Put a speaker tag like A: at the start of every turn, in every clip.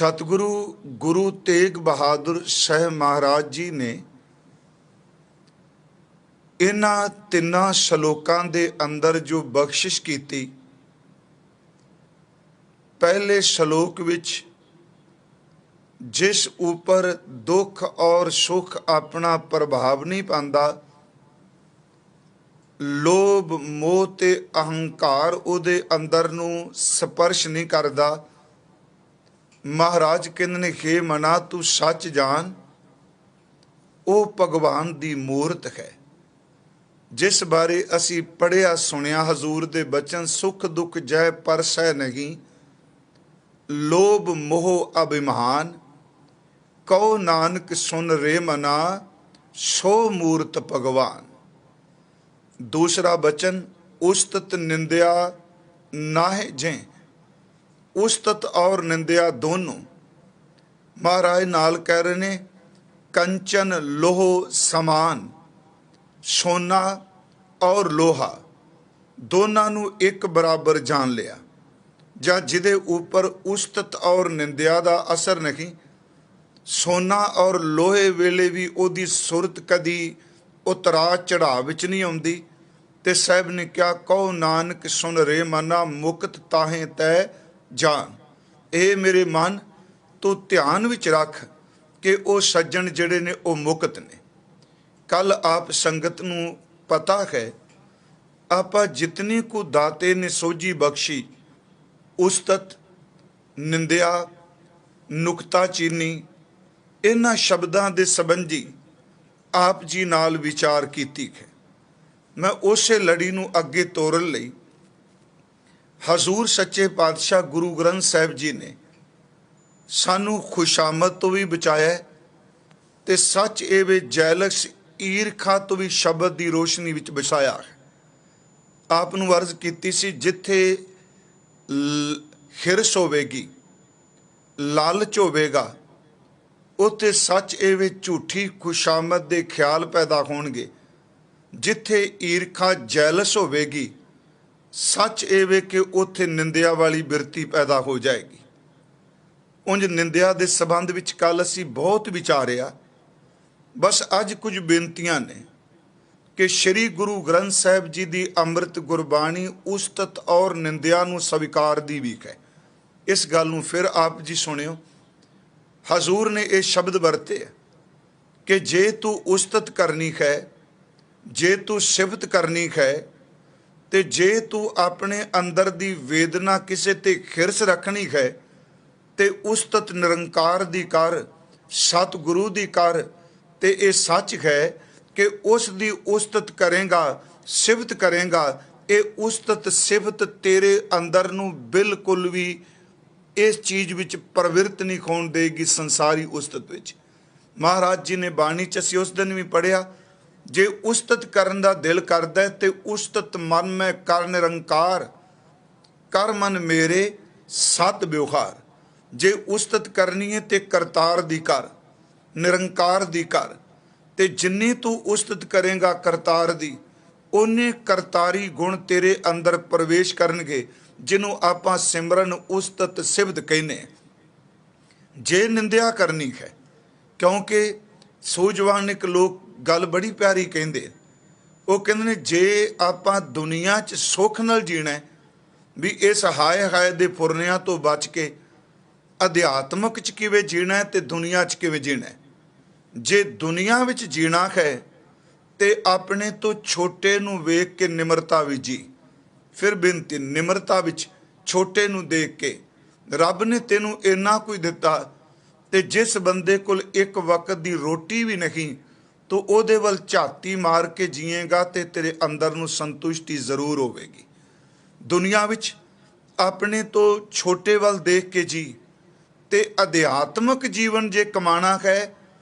A: सतगुरु गुरु तेग बहादुर साहब महाराज जी ने इन्हां तिन्नां शलोकां दे अंदर जो बख्शिश कीती। पहले शलोक विच जिस ऊपर दुख और सुख अपना प्रभाव नहीं पांदा, लोभ मोह ते अहंकार उहदे अंदर नूं स्पर्श नहीं करदा, महाराज कहंदे ने हे मना तू सच जान, वो भगवान दी मूरत है जिस बारे असी पढ़िया सुनिया हजूर दे बचन। सुख दुख जय परसै नहीं, लोभ मोह अभिमान, कहो नानक सुन रे मना, सो मूरत भगवान। दूसरा बचन उस्तत निंदया नाहे जे, उस्तत और निंदया दोनों महाराज नाल कह रहे ने कंचन लोह समान, सोना और लोहा दोनों नू एक बराबर जान लिया। ਜਾਂ ਜਿਹਦੇ ਉੱਪਰ ਉਸਤਤ और ਨਿੰਦਿਆ ਦਾ असर नहीं, सोना और लोहे ਵੇਲੇ भी ਉਹਦੀ ਸੁਰਤ ਕਦੀ ਉਤਰਾ ਚੜਾ ਵਿੱਚ नहीं ਆਉਂਦੀ। ਤੇ ਸਾਹਿਬ ਨੇ ਕਿਹਾ ਕਹੋ ਨਾਨਕ ਸੁਨ ਰੇ ਮਨਾ, ਮੁਕਤ ਤਾਹੇ ਤੈ ਜਾਨ। ਇਹ ਮੇਰੇ ਮਨ ਤੂੰ ਧਿਆਨ ਵਿੱਚ ਰੱਖ ਕਿ ਉਹ ਸੱਜਣ ਜਿਹੜੇ ਨੇ ਉਹ ਮੁਕਤ ਨੇ। ਕੱਲ ਆਪ ਸੰਗਤ ਨੂੰ ਪਤਾ ਹੈ ਆਪਾਂ ਜਿਤਨੀ ਕੁ ਦਾਤੇ ਨੇ ਸੋਝੀ ਬਖਸ਼ੀ, ਉਸਤਤ ਨਿੰਦਿਆ ਨੁਕਤਾਚੀਨੀ, ਇਹਨਾਂ ਸ਼ਬਦਾਂ ਦੇ ਸੰਬੰਧੀ ਆਪ ਜੀ ਨਾਲ ਵਿਚਾਰ ਕੀਤੀ ਹੈ। ਮੈਂ ਉਸੇ ਲੜੀ ਨੂੰ ਅੱਗੇ ਤੋਰਨ ਲਈ ਹਜ਼ੂਰ ਸੱਚੇ ਪਾਤਸ਼ਾਹ ਗੁਰੂ ਗ੍ਰੰਥ ਸਾਹਿਬ ਜੀ ਨੇ ਸਾਨੂੰ ਖੁਸ਼ਾਮਦ ਤੋਂ ਵੀ ਬਚਾਇਆ ਤੇ ਸੱਚ ਇਹ ਜੈਲਸ ਈਰਖਾ ਤੋਂ ਵੀ ਸ਼ਬਦ ਦੀ ਰੋਸ਼ਨੀ ਵਿੱਚ ਬਸਾਇਆ ਹੈ। ਆਪ ਨੂੰ ਅਰਜ਼ ਕੀਤੀ ਸੀ ਜਿੱਥੇ ਹਿਰਸ ਹੋਵੇਗੀ, ਲਾਲਚ ਹੋਵੇਗਾ, ਉੱਥੇ ਸੱਚ ਇਹ ਝੂਠੀ ਖੁਸ਼ਾਮਦ ਦੇ ਖਿਆਲ ਪੈਦਾ ਹੋਣਗੇ। ਜਿੱਥੇ ਈਰਖਾ ਜੈਲਸ ਹੋਵੇਗੀ, ਸੱਚ ਇਹ ਕਿ ਉੱਥੇ ਨਿੰਦਿਆ ਵਾਲੀ ਬਿਰਤੀ ਪੈਦਾ ਹੋ ਜਾਏਗੀ। ਉਂਝ ਨਿੰਦਿਆ ਦੇ ਸੰਬੰਧ ਵਿੱਚ ਕੱਲ ਅਸੀਂ ਬਹੁਤ ਵਿਚਾਰਿਆ। ਬਸ ਅੱਜ ਕੁਝ ਬੇਨਤੀਆਂ ਨੇ ਕਿ ਸ਼੍ਰੀ ਗੁਰੂ ਗ੍ਰੰਥ ਸਾਹਿਬ ਜੀ ਦੀ ਅੰਮ੍ਰਿਤ ਗੁਰਬਾਣੀ ਉਸਤਤ ਔਰ ਨਿੰਦਿਆ ਨੂੰ ਸਵੀਕਾਰਦੀ ਵੀ ਹੈ। ਇਸ ਗੱਲ ਨੂੰ ਫਿਰ ਆਪ ਜੀ ਸੁਣਿਓ। ਹਜ਼ੂਰ ਨੇ ਇਹ ਸ਼ਬਦ ਵਰਤੇ ਕਿ ਜੇ ਤੂੰ ਉਸਤਤ ਕਰਨੀ ਹੈ, ਜੇ ਤੂੰ ਸਿਫਤ ਕਰਨੀ ਹੈ, ਤੇ ਜੇ ਤੂੰ ਆਪਣੇ ਅੰਦਰ ਦੀ ਵੇਦਨਾ ਕਿਸੇ ਤੇ ਖਿਰਸ ਰੱਖਣੀ ਹੈ, ਤੇ ਉਸਤਤ ਨਿਰੰਕਾਰ ਦੀ ਕਰ, ਸਤਿਗੁਰੂ ਦੀ ਕਰ। ਤੇ ਇਹ ਸੱਚ ਹੈ ਕਿ ਉਸ ਦੀ ਉਸਤਤ ਕਰੇਗਾ, ਸਿਫਤ ਕਰੇਗਾ, ਇਹ ਉਸਤਤ ਸਿਫਤ ਤੇਰੇ ਅੰਦਰ ਨੂੰ ਬਿਲਕੁਲ ਵੀ ਇਸ ਚੀਜ਼ ਵਿੱਚ ਪ੍ਰਵਿਰਤ ਨਹੀਂ ਹੋਣ ਦੇਗੀ, ਸੰਸਾਰੀ ਉਸਤਤ ਵਿੱਚ। ਮਹਾਰਾਜ ਜੀ ਨੇ ਬਾਣੀ 'ਚ ਅਸੀਂ ਉਸ ਦਿਨ ਵੀ ਪੜ੍ਹਿਆ, ਜੇ ਉਸਤਤ ਕਰਨ ਦਾ ਦਿਲ ਕਰਦਾ ਤੇ ਉਸਤਤ ਮਨ ਮੈਂ ਕਰ ਨਿਰੰਕਾਰ, ਕਰ ਮਨ ਮੇਰੇ ਸਤ ਵਿਵਹਾਰ। ਜੇ ਉਸਤਤ ਕਰਨੀ ਹੈ ਤੇ ਕਰਤਾਰ ਦੀ ਕਰ, ਨਿਰੰਕਾਰ ਦੀ ਕਰ। ਤੇ ਜਿੰਨੀ ਤੂੰ ਉਸਤਤ ਕਰੇਗਾ ਕਰਤਾਰ ਦੀ, ਉਹਨੇ ਕਰਤਾਰੀ ਗੁਣ ਤੇਰੇ ਅੰਦਰ ਪ੍ਰਵੇਸ਼ ਕਰਨਗੇ, ਜਿਹਨੂੰ ਆਪਾਂ ਸਿਮਰਨ ਉਸਤਤ ਸਿਫਤ ਕਹਿੰਦੇ। ਜੇ ਨਿੰਦਿਆ ਕਰਨੀ ਹੈ, ਕਿਉਂਕਿ ਸੂਝਵਾਨਿਕ ਲੋਕ ਗੱਲ ਬੜੀ ਪਿਆਰੀ ਕਹਿੰਦੇ, ਉਹ ਕਹਿੰਦੇ ਨੇ ਜੇ ਆਪਾਂ ਦੁਨੀਆ 'ਚ ਸੁੱਖ ਨਾਲ ਜੀਣਾ, ਵੀ ਇਸ ਹਾਏ ਹਾਏ ਦੇ ਫੁਰਨਿਆਂ ਤੋਂ ਬਚ ਕੇ ਅਧਿਆਤਮਕ 'ਚ ਕਿਵੇਂ ਜੀਣਾ ਤੇ ਦੁਨੀਆ 'ਚ ਕਿਵੇਂ ਜੀਣਾ। ਜੇ ਦੁਨੀਆ ਵਿੱਚ ਜੀਣਾ ਹੈ ਤੇ ਆਪਣੇ ਤੋਂ ਛੋਟੇ ਨੂੰ ਵੇਖ ਕੇ ਨਿਮਰਤਾ ਵਿੱਚ ਜੀ। ਫਿਰ ਬੇਨਤੀ, ਨਿਮਰਤਾ ਵਿੱਚ ਛੋਟੇ ਨੂੰ ਦੇਖ ਕੇ। ਰੱਬ ਨੇ ਤੈਨੂੰ ਇੰਨਾ ਕੁਝ ਦਿੱਤਾ ਤੇ ਜਿਸ ਬੰਦੇ ਕੋਲ ਇੱਕ ਵਕਤ ਦੀ ਰੋਟੀ ਵੀ ਨਹੀਂ, ਤੂੰ ਉਹਦੇ ਵੱਲ ਝਾਤੀ ਮਾਰ ਕੇ ਜੀਏਗਾ ਤੇ ਤੇਰੇ ਅੰਦਰ ਨੂੰ ਸੰਤੁਸ਼ਟੀ ਜ਼ਰੂਰ ਹੋਵੇਗੀ। ਦੁਨੀਆ ਵਿੱਚ ਆਪਣੇ ਤੋਂ ਛੋਟੇ ਵੱਲ ਦੇਖ ਕੇ ਜੀ। ਤੇ ਅਧਿਆਤਮਕ ਜੀਵਨ ਜੇ ਕਮਾਣਾ ਹੈ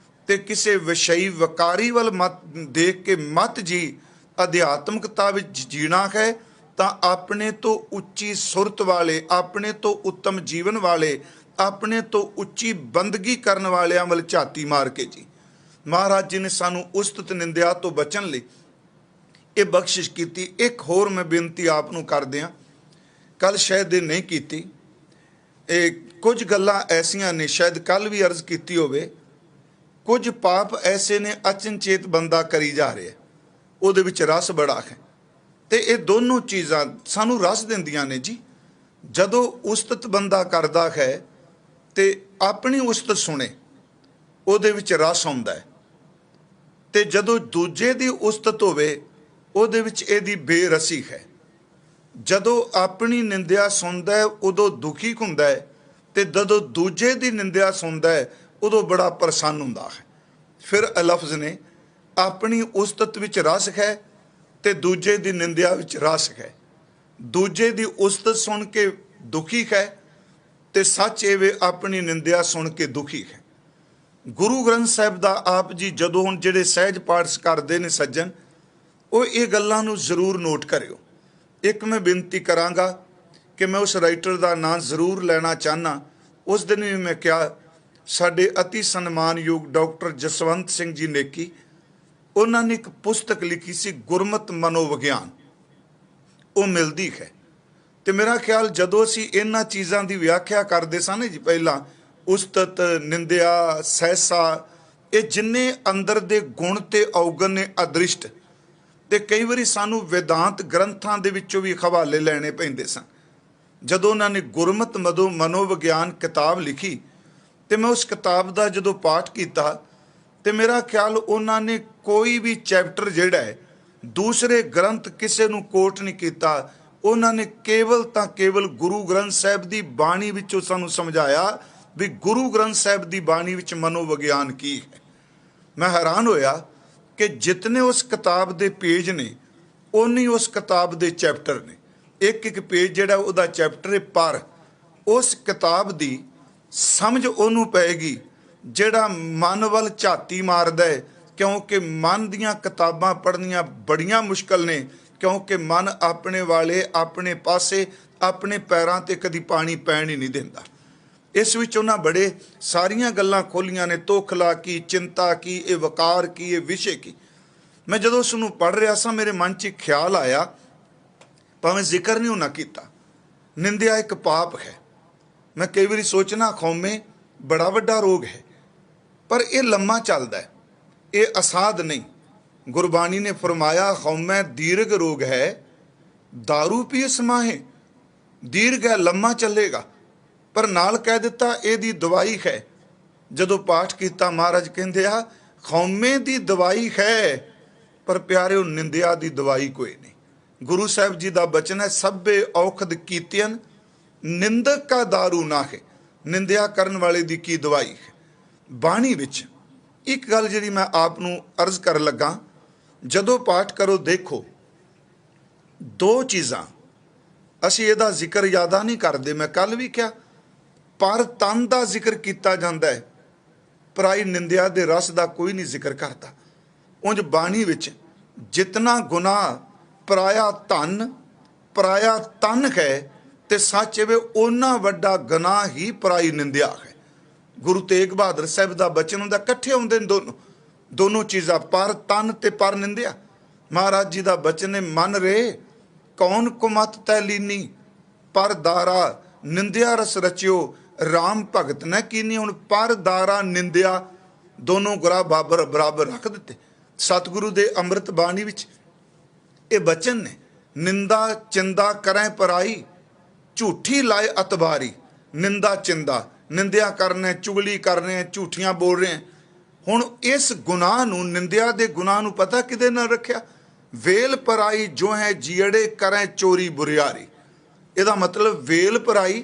A: ਤੇ ਕਿਸੇ ਵਿਸ਼ਈ ਵਕਾਰੀ ਵੱਲ ਮਤ ਦੇਖ ਕੇ ਮਤ ਜੀ। ਅਧਿਆਤਮਕਤਾ ਵਿੱਚ ਜੀਣਾ ਹੈ ਤਾਂ ਆਪਣੇ ਤੋਂ ਉੱਚੀ ਸੁਰਤ ਵਾਲੇ, ਆਪਣੇ ਤੋਂ ਉੱਤਮ ਜੀਵਨ ਵਾਲੇ, ਆਪਣੇ ਤੋਂ ਉੱਚੀ ਬੰਦਗੀ ਕਰਨ ਵਾਲਿਆਂ ਵੱਲ ਝਾਤੀ ਮਾਰ ਕੇ ਜੀ। ਮਹਾਰਾਜ ਜੀ ਨੇ ਸਾਨੂੰ ਉਸਤਤ ਨਿੰਦਿਆ ਤੋਂ ਬਚਣ ਲਈ ਇਹ ਬਖਸ਼ਿਸ਼ ਕੀਤੀ। ਇੱਕ ਹੋਰ ਮੈਂ ਬੇਨਤੀ ਆਪ ਨੂੰ ਕਰਦੇ ਹਾਂ, ਕੱਲ ਸ਼ਾਇਦ ਇਹ ਨਹੀਂ ਕੀਤੀ। ਇਹ ਕੁਝ ਗੱਲਾਂ ਐਸੀਆਂ ਨੇ, ਸ਼ਾਇਦ ਕੱਲ ਵੀ ਅਰਜ਼ ਕੀਤੀ ਹੋਵੇ, ਕੁਝ ਪਾਪ ਐਸੇ ਨੇ ਅਚਨਚੇਤ ਬੰਦਾ ਕਰੀ ਜਾ ਰਿਹਾ, ਉਹਦੇ ਵਿੱਚ ਰਸ ਬੜਾ ਹੈ। ਤੇ ਇਹ ਦੋਨੋਂ ਚੀਜ਼ਾਂ ਸਾਨੂੰ ਰਸ ਦਿੰਦੀਆਂ ਨੇ ਜੀ। ਜਦੋਂ ਉਸਤਤ ਬੰਦਾ ਕਰਦਾ ਹੈ ਤੇ ਆਪਣੀ ਉਸਤਤ ਸੁਣੇ, ਉਹਦੇ ਵਿੱਚ ਰਸ ਆਉਂਦਾ ਹੈ। ਤੇ ਜਦੋਂ ਦੂਜੇ ਦੀ ਉਸਤਤ ਹੋਵੇ, ਉਹਦੇ ਵਿੱਚ ਇਹਦੀ ਬੇਰਸੀ ਹੈ। ਜਦੋਂ ਆਪਣੀ ਨਿੰਦਿਆ ਸੁਣਦਾ ਹੈ ਉਦੋਂ ਦੁਖੀ ਹੁੰਦਾ ਹੈ, ਤੇ ਜਦੋਂ ਦੂਜੇ ਦੀ ਨਿੰਦਿਆ ਸੁਣਦਾ ਹੈ ਉਦੋਂ ਬੜਾ ਪ੍ਰਸੰਨ ਹੁੰਦਾ ਹੈ। ਫਿਰ ਲਫ਼ਜ਼ ਨੇ ਆਪਣੀ ਉਸਤਤ ਵਿੱਚ ਰਸ ਹੈ ਤੇ ਦੂਜੇ ਦੀ ਨਿੰਦਿਆ ਵਿੱਚ ਰਸ ਹੈ। ਦੂਜੇ ਦੀ ਉਸਤਤ ਸੁਣ ਕੇ ਦੁਖੀ ਹੈ ਤੇ ਸੱਚ ਇਹ ਵੇ ਆਪਣੀ ਨਿੰਦਿਆ ਸੁਣ ਕੇ ਦੁਖੀ ਹੈ। ਗੁਰੂ ਗ੍ਰੰਥ ਸਾਹਿਬ ਦਾ ਆਪ ਜੀ ਜਦੋਂ ਹੁਣ ਜਿਹੜੇ ਸਹਿਜ ਪਾਠ ਕਰਦੇ ਨੇ ਸੱਜਣ, ਉਹ ਇਹ ਗੱਲਾਂ ਨੂੰ ਜ਼ਰੂਰ ਨੋਟ ਕਰਿਓ। ਇੱਕ ਮੈਂ ਬੇਨਤੀ ਕਰਾਂਗਾ ਕਿ ਮੈਂ ਉਸ ਰਾਈਟਰ ਦਾ ਨਾਂ ਜ਼ਰੂਰ ਲੈਣਾ ਚਾਹੁੰਦਾ। ਉਸ ਦਿਨ ਵੀ ਮੈਂ ਕਿਹਾ, ਸਾਡੇ ਅਤੀ ਸਨਮਾਨਯੋਗ ਡਾਕਟਰ ਜਸਵੰਤ ਸਿੰਘ ਜੀ ਨੇਕੀ, ਉਹਨਾਂ ਨੇ ਇੱਕ ਪੁਸਤਕ ਲਿਖੀ ਸੀ ਗੁਰਮਤਿ ਮਨੋਵਿਗਿਆਨ, ਉਹ ਮਿਲਦੀ ਹੈ। ਤੇ ਮੇਰਾ ਖਿਆਲ ਜਦੋਂ ਅਸੀਂ ਇਹਨਾਂ ਚੀਜ਼ਾਂ ਦੀ ਵਿਆਖਿਆ ਕਰਦੇ ਸਾਂ ਜੀ, ਪਹਿਲਾਂ ਉਸਤਤ, ਨਿੰਦਿਆ, ਸਹਿਸਾ, ਇਹ ਜਿੰਨੇ ਅੰਦਰ ਦੇ ਗੁਣ ਤੇ ਔਗਣ ਨੇ ਅਦ੍ਰਿਸ਼ਟ, ਤੇ ਕਈ ਵਾਰੀ ਸਾਨੂੰ ਵੇਦਾਂਤ ਗ੍ਰੰਥਾਂ ਦੇ ਵਿੱਚੋਂ ਵੀ ਹਵਾਲੇ ਲੈਣੇ ਪੈਂਦੇ ਸਨ। ਜਦੋਂ ਉਹਨਾਂ ਨੇ ਗੁਰਮਤਿ ਮਨੋਵਿਗਿਆਨ ਕਿਤਾਬ ਲਿਖੀ ਤੇ ਮੈਂ ਉਸ ਕਿਤਾਬ ਦਾ ਜਦੋਂ ਪਾਠ ਕੀਤਾ ਤੇ ਮੇਰਾ ਖਿਆਲ ਉਹਨਾਂ ਨੇ ਕੋਈ ਵੀ ਚੈਪਟਰ ਜਿਹੜਾ ਹੈ ਦੂਸਰੇ ਗ੍ਰੰਥ ਕਿਸੇ ਨੂੰ ਕੋਟ ਨਹੀਂ ਕੀਤਾ। ਉਹਨਾਂ ਨੇ ਕੇਵਲ ਤਾਂ ਕੇਵਲ ਗੁਰੂ ਗ੍ਰੰਥ ਸਾਹਿਬ ਦੀ ਬਾਣੀ ਵਿੱਚੋਂ ਸਾਨੂੰ ਸਮਝਾਇਆ ਵੀ ਗੁਰੂ ਗ੍ਰੰਥ ਸਾਹਿਬ ਦੀ ਬਾਣੀ ਵਿੱਚ ਮਨੋਵਿਗਿਆਨ ਕੀ ਹੈ। ਮੈਂ ਹੈਰਾਨ ਹੋਇਆ ਕਿ ਜਿਤਨੇ ਉਸ ਕਿਤਾਬ ਦੇ ਪੇਜ ਨੇ, ਉਨੀ ਉਸ ਕਿਤਾਬ ਦੇ ਚੈਪਟਰ ਨੇ। ਇੱਕ ਇੱਕ ਪੇਜ ਜਿਹੜਾ ਉਹਦਾ ਚੈਪਟਰ ਹੈ, ਪਰ ਉਸ ਕਿਤਾਬ ਦੀ ਸਮਝ ਉਹਨੂੰ ਪਏਗੀ ਜਿਹੜਾ ਮਨ ਵੱਲ ਝਾਤੀ ਮਾਰਦਾ ਹੈ, ਕਿਉਂਕਿ ਮਨ ਦੀਆਂ ਕਿਤਾਬਾਂ ਪੜ੍ਹਨੀਆਂ ਬੜੀਆਂ ਮੁਸ਼ਕਲ ਨੇ, ਕਿਉਂਕਿ ਮਨ ਆਪਣੇ ਵਾਲੇ ਆਪਣੇ ਪਾਸੇ ਆਪਣੇ ਪੈਰਾਂ ਤੇ ਕਦੀ ਪਾਣੀ ਪੈਣ ਹੀ ਨਹੀਂ ਦਿੰਦਾ। ਇਸ ਵਿੱਚ ਉਹਨਾਂ ਬੜੇ ਸਾਰੀਆਂ ਗੱਲਾਂ ਖੋਲੀਆਂ ਨੇ, ਤੋਖਲਾ ਕੀ, ਚਿੰਤਾ ਕੀ, ਇਹ ਵਕਾਰ ਕੀ, ਇਹ ਵਿਸ਼ੇ ਕੀ। ਮੈਂ ਜਦੋਂ ਉਸ ਨੂੰ ਪੜ੍ਹ ਰਿਹਾ ਸਾਂ, ਮੇਰੇ ਮਨ 'ਚ ਇੱਕ ਖਿਆਲ ਆਇਆ, ਭਾਵੇਂ ਜ਼ਿਕਰ ਨਹੀਂ ਉਹਨਾਂ ਕੀਤਾ, ਨਿੰਦਿਆ ਇੱਕ ਪਾਪ ਹੈ। ਮੈਂ ਕਈ ਵਾਰੀ ਸੋਚਣਾ ਖੌਮੇ ਬੜਾ ਵੱਡਾ ਰੋਗ ਹੈ, ਪਰ ਇਹ ਲੰਮਾ ਚੱਲਦਾ ਹੈ, ਇਹ ਅਸਾਧ ਨਹੀਂ। ਗੁਰਬਾਣੀ ਨੇ ਫਰਮਾਇਆ ਖੌਮੈ ਦੀਰਘ ਰੋਗ ਹੈ, ਦਾਰੂ ਪੀਏ ਸਮਾਹੇ। ਦੀਰਘ ਹੈ, ਲੰਮਾ ਚੱਲੇਗਾ, ਪਰ ਨਾਲ ਕਹਿ ਦਿੱਤਾ ਇਹਦੀ ਦਵਾਈ ਹੈ। ਜਦੋਂ ਪਾਠ ਕੀਤਾ ਮਹਾਰਾਜ ਕਹਿੰਦੇ ਆ ਖੌਮੇ ਦੀ ਦਵਾਈ ਹੈ, ਪਰ ਪਿਆਰਿਓ ਨਿੰਦਿਆ ਦੀ ਦਵਾਈ ਕੋਈ ਨਹੀਂ। ਗੁਰੂ ਸਾਹਿਬ ਜੀ ਦਾ ਬਚਨ ਹੈ, ਸਭੇ ਔਖਦ ਕੀਤਿਅਨ ਨਿੰਦਕ ਕਾ ਦਾਰੂ ਨਾ ਹੈ। ਨਿੰਦਿਆ ਕਰਨ ਵਾਲੇ ਦੀ ਕੀ ਦਵਾਈ ਹੈ। ਬਾਣੀ ਵਿੱਚ ਇੱਕ ਗੱਲ ਜਿਹੜੀ ਮੈਂ ਆਪ ਨੂੰ ਅਰਜ਼ ਕਰਨ ਲੱਗਾ, ਜਦੋਂ ਪਾਠ ਕਰੋ ਦੇਖੋ ਦੋ ਚੀਜ਼ਾਂ, ਅਸੀਂ ਇਹਦਾ ਜ਼ਿਕਰ ਜ਼ਿਆਦਾ ਨਹੀਂ ਕਰਦੇ। ਮੈਂ ਕੱਲ ਵੀ ਕਿਹਾ, ਪਰ ਤਨ ਦਾ ਜ਼ਿਕਰ ਕੀਤਾ ਜਾਂਦਾ ਹੈ, ਪਰਾਈ ਨਿੰਦਿਆ ਦੇ ਰਸ ਦਾ ਕੋਈ ਨਹੀਂ ਜ਼ਿਕਰ ਕਰਦਾ। ਉਂਝ ਬਾਣੀ ਵਿੱਚ ਜਿਤਨਾ ਗੁਨਾਹ ਪਰਾਇਆ ਧਨ ਪਰਾਇਆ ਤਨ ਹੈ, ਤੇ ਸੱਚ ਇਹ ਓਨਾ ਵੱਡਾ ਗੁਨਾਹ ਹੀ ਪਰਾਈ ਨਿੰਦਿਆ ਹੈ। ਗੁਰੂ ਤੇਗ ਬਹਾਦਰ ਸਾਹਿਬ ਦਾ ਬਚਨ ਹੁੰਦਾ, ਇਕੱਠੇ ਆਉਂਦੇ ਨੇ ਦੋਨੋਂ ਚੀਜ਼ਾਂ, ਪਰ ਤਨ ਤੇ ਪਰ ਨਿੰਦਿਆ। ਮਹਾਰਾਜ ਜੀ ਦਾ ਬਚਨ ਨੇ, ਮਨ ਰੇ ਕੌਣ ਕੁਮਤ ਤੈ ਲੀਨੀ, ਪਰ ਦਾਰਾ ਨਿੰਦਿਆ ਰਸ ਰਚਿਓ, ਰਾਮ ਭਗਤ ਨੇ ਕੀਨੀ। ਹੁਣ ਪਰ ਦਾਰਾ ਨਿੰਦਿਆ ਦੋਨੋਂ ਗੁਰਾ ਬਰਾਬਰ ਰੱਖ ਦਿੱਤੇ। ਸਤਿਗੁਰੂ ਦੇ ਅੰਮ੍ਰਿਤ ਬਾਣੀ ਵਿੱਚ ਇਹ ਬਚਨ ਨੇ, ਨਿੰਦਾ ਚਿੰਦਾ ਕਰੈ ਪਰਾਈ, ਝੂਠੀ ਲਾਏ ਅਤਬਾਰੀ। ਨਿੰਦਾ ਚਿੰਦਾ, ਨਿੰਦਿਆ ਕਰਨੇ, ਚੁਗਲੀ ਕਰਨੇ, ਝੂਠੀਆਂ ਬੋਲ ਰਹੇ। ਹੁਣ ਇਸ ਗੁਨਾਹ ਨੂੰ, ਨਿੰਦਿਆ ਦੇ ਗੁਨਾਹ ਨੂੰ ਪਤਾ ਕਿਹਦੇ ਨਾਲ ਰੱਖਿਆ? ਵੇਲ ਪਰਾਈ ਜੋ ਹੈ ਜੀੜੇ ਕਰੈ ਚੋਰੀ ਬੁਰਿਆਰੀ। ਇਹਦਾ ਮਤਲਬ ਵੇਲ ਪਰਾਈ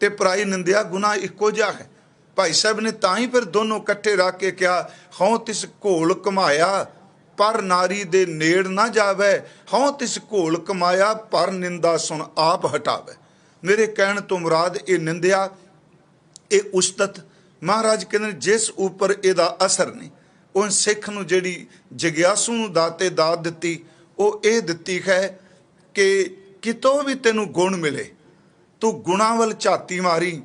A: ਤੇ ਪਰਾਈ ਨਿੰਦਿਆ ਗੁਨਾਹ ਇੱਕੋ ਜਿਹਾ ਹੈ। ਭਾਈ ਸਾਹਿਬ ਨੇ ਤਾਂ ਹੀ ਫਿਰ ਦੋਨੋਂ ਇਕੱਠੇ ਰੱਖ ਕੇ ਕਿਹਾ, ਹਉ ਤਿਸ ਘੋਲ ਕਮਾਇਆ ਪਰ ਨਾਰੀ ਦੇ ਨੇੜ ਨਾ ਜਾਵੇ, ਹਉ ਤਿਸ ਘੋਲ ਕਮਾਇਆ ਪਰ ਨਿੰਦਾ ਸੁਣ ਆਪ ਹਟਾਵੇ। ਮੇਰੇ ਕਹਿਣ ਤੋਂ ਮੁਰਾਦ ਇਹ ਨਿੰਦਿਆ, ਇਹ ਉਸਤਤ, ਮਹਾਰਾਜ ਕਹਿੰਦੇ ਜਿਸ ਉੱਪਰ ਇਹਦਾ ਅਸਰ ਨਹੀਂ, ਉਹ ਸਿੱਖ ਨੂੰ ਜਿਹੜੀ ਜਗਿਆਸੂ ਨੂੰ ਦਾਤੇ ਦਾਤ ਦਿੱਤੀ, ਉਹ ਇਹ ਦਿੱਤੀ ਹੈ ਕਿ ਕਿਤੋਂ ਵੀ ਤੈਨੂੰ ਗੁਣ ਮਿਲੇ, ਤੂੰ ਗੁਣਾਂ ਵੱਲ ਝਾਤੀ ਮਾਰੀ,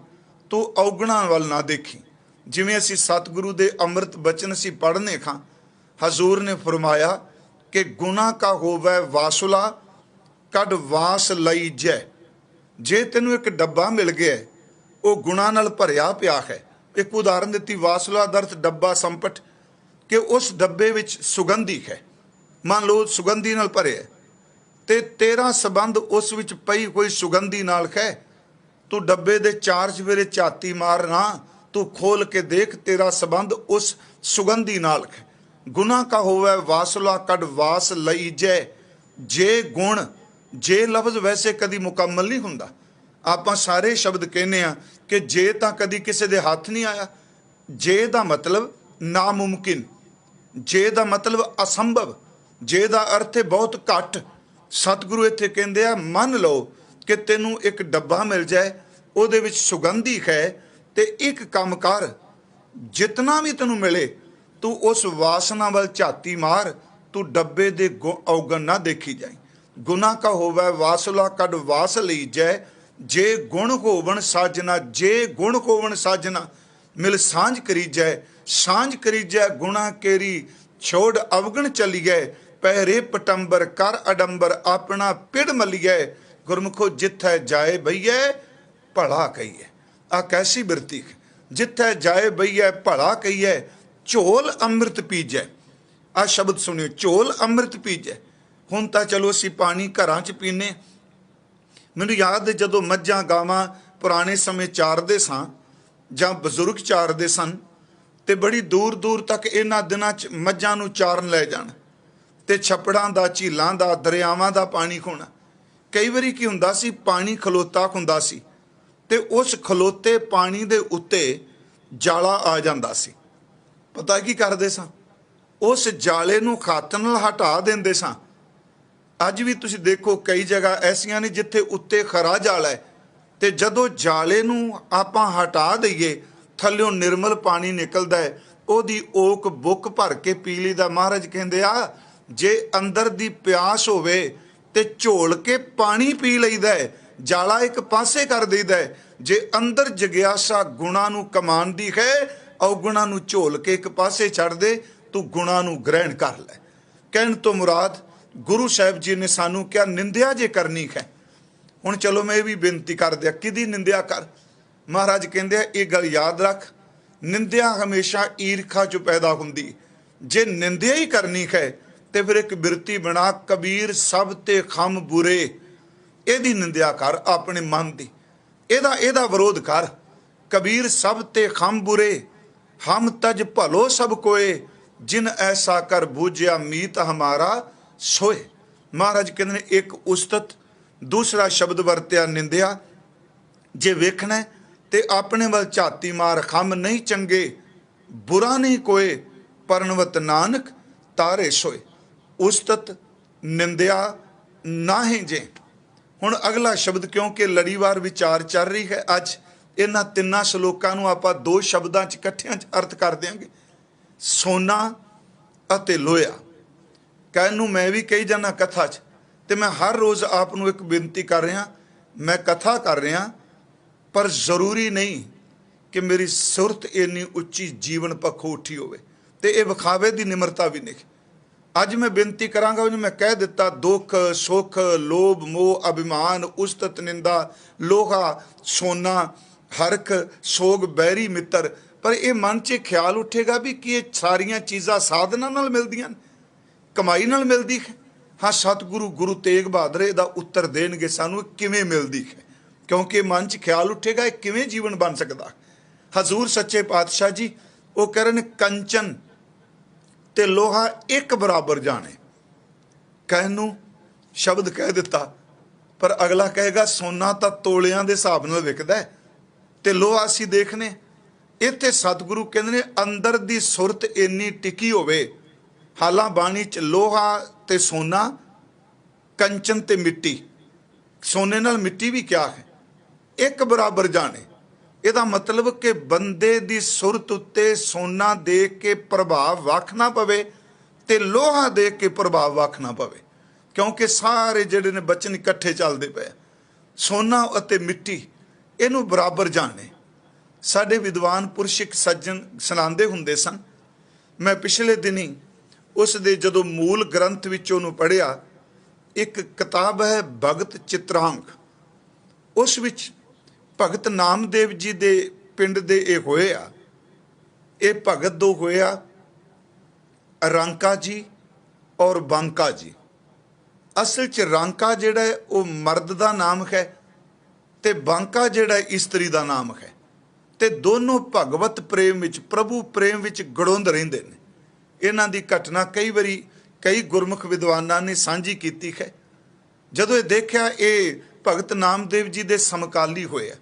A: ਤੂੰ ਔਗਣਾਂ ਵੱਲ ਨਾ ਦੇਖੀ। ਜਿਵੇਂ ਅਸੀਂ ਸਤਿਗੁਰੂ ਦੇ ਅੰਮ੍ਰਿਤ ਬਚਨ ਅਸੀਂ ਪੜ੍ਹਨੇ ਖਾਂ, ਹਜ਼ੂਰ ਨੇ ਫਰਮਾਇਆ ਕਿ ਗੁਨਾਹ ਕਾ ਹੋਵੇ ਵਾਸੁਲਾ ਕੱਢ ਵਾਸ ਲਈ ਜੈ। ਜੇ ਤੈਨੂੰ ਇੱਕ ਡੱਬਾ ਮਿਲ ਗਿਆ ਉਹ ਗੁਣਾਂ ਨਾਲ ਭਰਿਆ ਪਿਆ ਹੈ। ਇੱਕ ਉਦਾਹਰਨ ਦਿੱਤੀ, ਵਾਸਲਾ ਦਾ ਅਰਥ ਡੱਬਾ, ਸੰਪਟ, ਕਿ ਉਸ ਡੱਬੇ ਵਿੱਚ ਸੁਗੰਧੀ ਹੈ। ਮੰਨ ਲਓ ਸੁਗੰਧੀ ਨਾਲ ਭਰਿਆ ਤੇ ਤੇਰਾ ਸੰਬੰਧ ਉਸ ਵਿੱਚ ਪਈ ਕੋਈ ਸੁਗੰਧੀ ਨਾਲ ਹੈ। ਤੂੰ ਡੱਬੇ ਦੇ ਚਾਰ ਚੁਫੇਰੇ ਝਾਤੀ ਮਾਰ ਨਾ, ਤੂੰ ਖੋਲ ਕੇ ਦੇਖ, ਤੇਰਾ ਸੰਬੰਧ ਉਸ ਸੁਗੰਧੀ ਨਾਲ ਹੈ। ਗੁਨਾਹ ਕਾ ਹੋਵੇ ਵਾਸਲਾ ਕੱਢ ਵਾਸ ਲਈ ਜੈ। ਜੇ ਗੁਣ, ਜੇ ਲਫ਼ਜ਼ ਵੈਸੇ ਕਦੀ ਮੁਕੰਮਲ ਨਹੀਂ ਹੁੰਦਾ। ਆਪਾਂ ਸਾਰੇ ਸ਼ਬਦ ਕਹਿੰਦੇ ਆ ਕਿ ਜੇ ਤਾਂ ਕਦੀ ਕਿਸੇ ਦੇ ਹੱਥ ਨਹੀਂ ਆਇਆ। ਜੇ ਦਾ ਮਤਲਬ ਨਾਮੁਮਕਿਨ, ਜੇ ਦਾ ਮਤਲਬ ਅਸੰਭਵ, ਜੇ ਦਾ ਅਰਥ ਹੈ ਬਹੁਤ ਘੱਟ। ਸਤਿਗੁਰੂ ਇੱਥੇ ਕਹਿੰਦੇ ਆ, ਮੰਨ ਲਓ ਕਿ ਤੈਨੂੰ ਇੱਕ ਡੱਬਾ ਮਿਲ ਜਾਏ, ਉਹਦੇ ਵਿੱਚ ਸੁਗੰਧੀ ਹੈ, ਤੇ ਇੱਕ ਕੰਮ ਕਰ, ਜਿਤਨਾ ਵੀ ਤੈਨੂੰ ਮਿਲੇ ਤੂੰ ਉਸ ਵਾਸਨਾ ਵੱਲ ਝਾਤੀ ਮਾਰ, ਤੂੰ ਡੱਬੇ ਦੇ ਔਗਣ ਨਾ ਦੇਖੀ ਜਾਏ। ਗੁਨਾਹ ਕਾ ਹੋਵੇ ਵਾਸਲਾ ਕੱਢ ਵਾਸ ਲਈ ਜੈ। ਜੇ ਗੁਣ ਹੋਵਣ ਸਾਜਨਾ, ਜੇ ਗੁਣ ਹੋਵਣ ਸਾਜਨਾ, ਮਿਲ ਸਾਂਝ ਕਰੀਜੈ। ਸਾਂਝ ਕਰੀਜੈ ਗੁਣਾ ਕੇਰੀ, ਛੋੜ ਅਵਗਣ ਚਲੀਐ। ਪਹਿਰੇ ਪਟੰਬਰ ਕਰ ਅਡੰਬਰ, ਆਪਣਾ ਪਿੜ ਮਲੀਐ। ਗੁਰਮੁਖੋ ਜਿੱਥੈ ਜਾਏ ਬਈਐ, ਭਲਾ ਕਹੀਏ। ਆ ਕੈਸੀ ਬਿਰਤੀ, ਜਿੱਥੈ ਜਾਏ ਬਈਐ ਭਲਾ ਕਹੀਏ। ਝੋਲ ਅੰਮ੍ਰਿਤ ਪੀਜੈ। ਆ ਸ਼ਬਦ ਸੁਣਿਓ, ਝੋਲ ਅੰਮ੍ਰਿਤ ਪੀਜੈ। ਹੁਣ ਤਾਂ ਚਲੋ ਅਸੀਂ ਪਾਣੀ ਘਰਾਂ 'ਚ ਪੀਨੇ। ਮੈਨੂੰ ਯਾਦ ਹੈ ਜਦੋਂ ਮੱਝਾਂ ਗਾਵਾਂ ਪੁਰਾਣੇ ਸਮੇਂ ਚਾਰਦੇ ਸਾਂ ਜਾਂ ਬਜ਼ੁਰਗ ਚਾਰਦੇ ਸਨ, ਤੇ ਬੜੀ ਦੂਰ ਦੂਰ ਤੱਕ ਇਹਨਾਂ ਦਿਨਾਂ 'ਚ ਮੱਝਾਂ ਨੂੰ ਚਾਰਨ ਲੈ ਜਾਣ, ਤੇ ਛੱਪੜਾਂ ਦਾ, ਝੀਲਾਂ ਦਾ, ਦਰਿਆਵਾਂ ਦਾ ਪਾਣੀ ਖੋਣਾ। ਕਈ ਵਾਰੀ ਕੀ ਹੁੰਦਾ ਸੀ, ਪਾਣੀ ਖਲੋਤਾ ਹੁੰਦਾ ਸੀ, ਤੇ ਉਸ ਖਲੋਤੇ ਪਾਣੀ ਦੇ ਉੱਤੇ ਜਾਲਾ ਆ ਜਾਂਦਾ ਸੀ। ਪਤਾ ਕੀ ਕਰਦੇ ਸਾਂ, ਉਸ ਜਾਲੇ ਨੂੰ ਹੱਥ ਨਾਲ ਹਟਾ ਦਿੰਦੇ ਸਾਂ। ਅੱਜ ਵੀ ਤੁਸੀਂ ਦੇਖੋ ਕਈ ਜਗ੍ਹਾ ਐਸੀਆਂ ਨੇ ਜਿੱਥੇ ਉੱਤੇ ਖਰਾ ਜਾਲਾ ਹੈ, ਤੇ ਜਦੋਂ ਜਾਲੇ ਨੂੰ ਆਪਾਂ ਹਟਾ ਦਈਏ, ਥੱਲਿਓਂ ਨਿਰਮਲ ਪਾਣੀ ਨਿਕਲਦਾ ਹੈ। ਉਹਦੀ ਓਕ ਬੁੱਕ ਭਰ ਕੇ ਪੀ ਲਈ ਦਾ। ਮਹਾਰਾਜ ਕਹਿੰਦੇ ਆ, ਜੇ ਅੰਦਰ ਦੀ ਪਿਆਸ ਹੋਵੇ ਤੇ ਝੋਲ ਕੇ ਪਾਣੀ ਪੀ ਲਈਦਾ ਹੈ, ਜਾਲਾ ਇੱਕ ਪਾਸੇ ਕਰ ਦਈਦਾ ਹੈ। ਜੇ ਅੰਦਰ ਜਗਿਆਸਾ ਗੁਣਾਂ ਨੂੰ ਕਮਾਉਣ ਦੀ ਹੈ, ਔਗੁਣਾਂ ਨੂੰ ਝੋਲ ਕੇ ਇੱਕ ਪਾਸੇ ਛੱਡ ਦੇ, ਤੂੰ ਗੁਣਾਂ ਨੂੰ ਗ੍ਰਹਿਣ ਕਰ ਲੈ। ਕਹਿਣ ਤੋਂ ਮੁਰਾਦ, ਗੁਰੂ ਸਾਹਿਬ ਜੀ ਨੇ ਸਾਨੂੰ ਕਿਹਾ ਨਿੰਦਿਆ ਜੇ ਕਰਨੀ ਹੈ। ਹੁਣ ਚਲੋ ਮੈਂ ਇਹ ਵੀ ਬੇਨਤੀ ਕਰ ਦਿਆਂ, ਕਿਹਦੀ ਨਿੰਦਿਆ ਕਰ? ਮਹਾਰਾਜ ਕਹਿੰਦੇ ਆ, ਇਹ ਗੱਲ ਯਾਦ ਰੱਖ, ਨਿੰਦਿਆ ਹਮੇਸ਼ਾ ਈਰਖਾ 'ਚ ਪੈਦਾ ਹੁੰਦੀ। ਜੇ ਨਿੰਦਿਆ ਹੀ ਕਰਨੀ ਹੈ ਤੇ ਫਿਰ ਇੱਕ ਬਿਰਤੀ ਬਣਾ, ਕਬੀਰ ਸਭ ਤੇ ਖਮ ਬੁਰੇ। ਇਹਦੀ ਨਿੰਦਿਆ ਕਰ ਆਪਣੇ ਮਨ ਦੀ, ਇਹਦਾ ਵਿਰੋਧ ਕਰ। ਕਬੀਰ ਸਭ ਤੇ ਖਮ ਬੁਰੇ, ਹਮ ਤਜ ਭਲੋ ਸਭ ਕੋਏ। ਜਿਨ ਐਸਾ ਕਰ ਬੂਝਿਆ ਮੀਤ ਹਮਾਰਾ ਸੋਏ। ਮਹਾਰਾਜ ਕਹਿੰਦੇ ਨੇ, ਇੱਕ ਉਸਤਤ, ਦੂਸਰਾ ਸ਼ਬਦ ਵਰਤਿਆ ਨਿੰਦਿਆ। ਜੇ ਵੇਖਣਾ ਤੇ ਆਪਣੇ ਵੱਲ ਝਾਤੀ ਮਾਰ, ਖਮ ਨਹੀਂ ਚੰਗੇ, ਬੁਰਾ ਨਹੀਂ ਕੋਏ, ਪਰਨਵਤ ਨਾਨਕ ਤਾਰੇ ਸੋਏ। ਉਸਤਤ, ਨਿੰਦਿਆ, ਨਾਹੀਂ ਜੇ। ਹੁਣ ਅਗਲਾ ਸ਼ਬਦ, ਕਿਉਂਕਿ ਲੜੀਵਾਰ ਵਿਚਾਰ ਚੱਲ ਰਹੀ ਹੈ ਅੱਜ, ਇਹਨਾਂ ਤਿੰਨਾਂ ਸ਼ਲੋਕਾਂ ਨੂੰ ਆਪਾਂ ਦੋ ਸ਼ਬਦਾਂ 'ਚ ਇਕੱਠਿਆਂ 'ਚ ਅਰਥ ਕਰ ਦਿਆਂਗੇ। ਸੋਨਾ ਅਤੇ ਲੋਹਾ। ਕਹਿਣ ਨੂੰ ਮੈਂ ਵੀ ਕਹੀ ਜਾਂਦਾ ਕਥਾ 'ਚ, ਤੇ ਮੈਂ ਹਰ ਰੋਜ਼ ਆਪ ਨੂੰ ਇੱਕ ਬੇਨਤੀ ਕਰ ਰਿਹਾ, ਮੈਂ ਕਥਾ ਕਰ ਰਿਹਾ, ਪਰ ਜ਼ਰੂਰੀ ਨਹੀਂ ਕਿ ਮੇਰੀ ਸੁਰਤ ਇੰਨੀ ਉੱਚੀ ਜੀਵਨ ਪੱਖੋਂ ਉੱਠੀ ਹੋਵੇ, ਤੇ ਇਹ ਵਿਖਾਵੇ ਦੀ ਨਿਮਰਤਾ ਵੀ ਨਹੀਂ। ਅੱਜ ਮੈਂ ਬੇਨਤੀ ਕਰਾਂਗਾ, ਉਹਨੂੰ ਮੈਂ ਕਹਿ ਦਿੱਤਾ, ਦੁੱਖ ਸੁੱਖ, ਲੋਭ ਮੋਹ, ਅਭਿਮਾਨ, ਉਸਤਤ ਨਿੰਦਾ, ਲੋਹਾ ਸੋਨਾ, ਹਰਖ ਸੋਗ, ਬੈਰੀ ਮਿੱਤਰ। ਪਰ ਇਹ ਮਨ 'ਚ ਖਿਆਲ ਉੱਠੇਗਾ ਵੀ ਕੀ ਇਹ ਸਾਰੀਆਂ ਚੀਜ਼ਾਂ ਸਾਧਨਾਂ ਨਾਲ ਮਿਲਦੀਆਂ ਨੇ, ਕਮਾਈ ਨਾਲ ਮਿਲਦੀ ਹੈ? ਹਾਂ, ਸਤਿਗੁਰੂ ਗੁਰੂ ਤੇਗ ਬਹਾਦਰ ਇਹਦਾ ਉੱਤਰ ਦੇਣਗੇ ਸਾਨੂੰ, ਕਿਵੇਂ ਮਿਲਦੀ ਹੈ। ਕਿਉਂਕਿ ਮਨ 'ਚ ਖਿਆਲ ਉੱਠੇਗਾ, ਇਹ ਕਿਵੇਂ ਜੀਵਨ ਬਣ ਸਕਦਾ। ਹਜ਼ੂਰ ਸੱਚੇ ਪਾਤਸ਼ਾਹ ਜੀ ਉਹ ਕਰਨ, ਕੰਚਨ ਤੇ ਲੋਹਾ ਇੱਕ ਬਰਾਬਰ ਜਾਣੇ। ਕਹਿਣ ਨੂੰ ਸ਼ਬਦ ਕਹਿ ਦਿੱਤਾ, ਪਰ ਅਗਲਾ ਕਹੇਗਾ ਸੋਨਾ ਤਾਂ ਤੋਲਿਆਂ ਦੇ ਹਿਸਾਬ ਨਾਲ ਵਿਕਦਾ, ਤੇ ਲੋਹਾ ਅਸੀਂ ਦੇਖਨੇ। ਇੱਥੇ ਸਤਿਗੁਰੂ ਕਹਿੰਦੇ ਨੇ, ਅੰਦਰ ਦੀ ਸੁਰਤ ਇੰਨੀ ਟਿਕੀ ਹੋਵੇ। ਹਾਲਾਂ ਬਾਣੀ 'ਚ ਲੋਹਾ ਤੇ ਸੋਨਾ, ਕੰਚਨ ਤੇ ਮਿੱਟੀ, ਸੋਨੇ ਨਾਲ ਮਿੱਟੀ ਵੀ ਕਿਹਾ ਹੈ, ਇੱਕ ਬਰਾਬਰ ਜਾਣੇ। ਇਹਦਾ ਮਤਲਬ ਕਿ ਬੰਦੇ ਦੀ ਸੁਰਤ ਉੱਤੇ ਸੋਨਾ ਦੇਖ ਕੇ ਪ੍ਰਭਾਵ ਵੱਖ ਨਾ ਪਵੇ, ਤੇ ਲੋਹਾ ਦੇਖ ਕੇ ਪ੍ਰਭਾਵ ਵੱਖ ਨਾ ਪਵੇ। ਕਿਉਂਕਿ ਸਾਰੇ ਜਿਹੜੇ ਨੇ ਬਚਨ ਇਕੱਠੇ ਚੱਲਦੇ ਪਏ। ਸੋਨਾ ਅਤੇ ਮਿੱਟੀ, ਇਹਨੂੰ ਬਰਾਬਰ ਜਾਣੇ। ਸਾਡੇ ਵਿਦਵਾਨ ਪੁਰਸ਼ ਇੱਕ ਸੱਜਣ ਸੁਣਾਉਂਦੇ ਹੁੰਦੇ ਸਨ। ਮੈਂ ਪਿਛਲੇ ਦਿਨੀ ਉਸ ਦੇ ਜਦੋਂ ਮੂਲ ਗ੍ਰੰਥ ਵਿੱਚ ਉਹਨੂੰ ਪੜ੍ਹਿਆ, ਇੱਕ ਕਿਤਾਬ ਹੈ ਭਗਤ ਚਿਤਰਾਂਗ। ਉਸ ਵਿੱਚ ਭਗਤ ਨਾਮਦੇਵ ਜੀ ਦੇ ਪਿੰਡ ਦੇ ਇਹ ਹੋਏ ਆ। ਇਹ ਭਗਤ ਦੋ ਹੋਏ ਆ, ਰਾਂਕਾ ਜੀ ਔਰ ਬਾਂਕਾ ਜੀ। ਅਸਲ 'ਚ ਰਾਂਕਾ ਜਿਹੜਾ ਹੈ ਉਹ ਮਰਦ ਦਾ ਨਾਮ ਹੈ ਤੇ ਬਾਂਕਾ ਜਿਹੜਾ ਇਸਤਰੀ ਦਾ ਨਾਮ ਹੈ, ਤੇ ਦੋਨੋਂ ਭਗਵਤ ਪ੍ਰੇਮ ਵਿੱਚ, ਪ੍ਰਭੂ ਪ੍ਰੇਮ ਵਿੱਚ ਗੜੁੰਦ ਰਹਿੰਦੇ ਨੇ। ਇਹਨਾਂ ਦੀ ਘਟਨਾ ਕਈ ਵਾਰੀ ਕਈ ਗੁਰਮੁਖ ਵਿਦਵਾਨਾਂ ਨੇ ਸਾਂਝੀ ਕੀਤੀ ਹੈ। ਜਦੋਂ ਇਹ ਦੇਖਿਆ ਇਹ ਭਗਤ ਨਾਮਦੇਵ ਜੀ ਦੇ ਸਮਕਾਲੀ ਹੋਏ ਆ,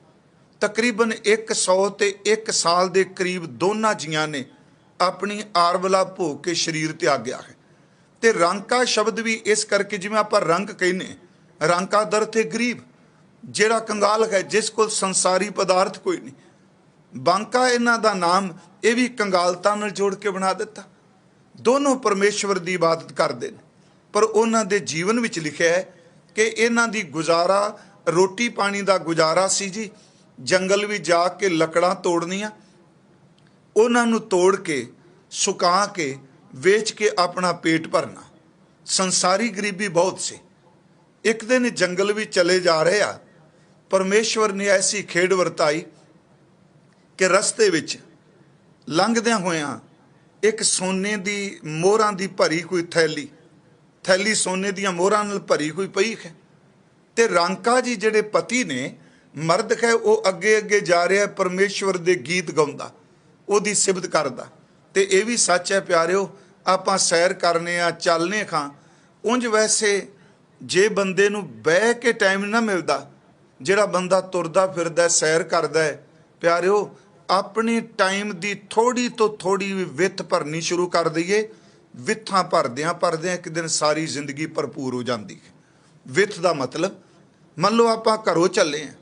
A: ਤਕਰੀਬਨ 100 ਤੇ 1 ਸਾਲ ਦੇ ਕਰੀਬ ਦੋਨਾਂ ਜੀਆਂ ਨੇ ਆਪਣੀ ਆਰਵਲਾ ਭੋਗ ਕੇ ਸਰੀਰ ਤਿਆਗਿਆ ਹੈ। ਤੇ ਰਾਂਕਾ ਸ਼ਬਦ ਵੀ ਇਸ ਕਰਕੇ, ਜਿਵੇਂ ਆਪਾਂ ਰੰਗ ਕਹਿੰਦੇ, ਰਾਂਕਾ ਦਰ ਤੇ ਗਰੀਬ, ਜਿਹੜਾ ਕੰਗਾਲ ਹੈ, ਜਿਸ ਕੋਲ ਸੰਸਾਰੀ ਪਦਾਰਥ ਕੋਈ ਨਹੀਂ। ਬਾਂਕਾ ਇਹਨਾਂ ਦਾ ਨਾਮ ਇਹ ਵੀ ਕੰਗਾਲਤਾ ਨਾਲ ਜੋੜ ਕੇ ਬਣਾ ਦਿੱਤਾ। ਦੋਨੋਂ ਪਰਮੇਸ਼ਵਰ ਦੀ ਇਬਾਦਤ ਕਰਦੇ ਨੇ, ਪਰ ਉਹਨਾਂ ਦੇ ਜੀਵਨ ਵਿੱਚ ਲਿਖਿਆ ਹੈ ਕਿ ਇਹਨਾਂ ਦੀ ਗੁਜ਼ਾਰਾ, ਰੋਟੀ ਪਾਣੀ ਦਾ ਗੁਜ਼ਾਰਾ ਸੀ ਜੀ। ਜੰਗਲ ਵੀ ਜਾ ਕੇ ਲੱਕੜਾਂ ਤੋੜਨੀਆਂ, ਉਹਨਾਂ ਨੂੰ ਤੋੜ ਕੇ ਸੁਕਾ ਕੇ ਵੇਚ ਕੇ ਆਪਣਾ ਪੇਟ ਭਰਨਾ। ਸੰਸਾਰੀ ਗਰੀਬੀ ਬਹੁਤ ਸੀ। ਇੱਕ ਦਿਨ ਜੰਗਲ ਵੀ ਚਲੇ ਜਾ ਰਹੇ ਆ, ਪਰਮੇਸ਼ਵਰ ਨੇ ਐਸੀ ਖੇਡ ਵਰਤਾਈ ਕਿ ਰਸਤੇ ਵਿੱਚ ਲੰਘਦਿਆਂ ਹੋਇਆਂ ਇੱਕ ਸੋਨੇ ਦੀ ਮੋਹਰਾਂ ਦੀ ਭਰੀ ਕੋਈ ਥੈਲੀ ਸੋਨੇ ਦੀਆਂ ਮੋਹਰਾਂ ਨਾਲ ਭਰੀ ਹੋਈ ਪਈ ਹੈ। ਤੇ ਰਾਂਕਾ ਜੀ ਜਿਹੜੇ ਪਤੀ ਨੇ, ਮਰਦ ਹੈ, ਉਹ ਅੱਗੇ ਅੱਗੇ ਜਾ ਰਿਹਾ, ਪਰਮੇਸ਼ਵਰ ਦੇ ਗੀਤ ਗਾਉਂਦਾ, ਉਹਦੀ ਸਿਫਤ ਕਰਦਾ। ਤੇ ਇਹ ਵੀ ਸੱਚ ਹੈ ਪਿਆਰਿਓ, ਆਪਾਂ ਸੈਰ ਕਰਨੇ ਆ, ਚੱਲਨੇ ਖਾਂ। ਉਂਝ ਵੈਸੇ ਜੇ ਬੰਦੇ ਨੂੰ ਬਹਿ ਕੇ ਟਾਈਮ ਨਾ ਮਿਲਦਾ, ਜਿਹੜਾ ਬੰਦਾ ਤੁਰਦਾ ਫਿਰਦਾ ਸੈਰ ਕਰਦਾ ਹੈ, ਪਿਆਰਿਓ ਆਪਣੇ ਟਾਈਮ ਦੀ ਥੋੜੀ ਤੋਂ ਥੋੜੀ ਵੀ ਵਿੱਥ ਭਰਨੀ ਸ਼ੁਰੂ ਕਰ ਦਈਏ। ਵਿੱਥਾਂ ਭਰਦਿਆਂ ਇੱਕ ਦਿਨ ਸਾਰੀ ਜ਼ਿੰਦਗੀ ਭਰਪੂਰ ਹੋ ਜਾਂਦੀ ਹੈ। ਵਿੱਥ ਦਾ ਮਤਲਬ, ਮੰਨ ਲਓ ਆਪਾਂ ਘਰੋਂ ਚੱਲੇ ਆ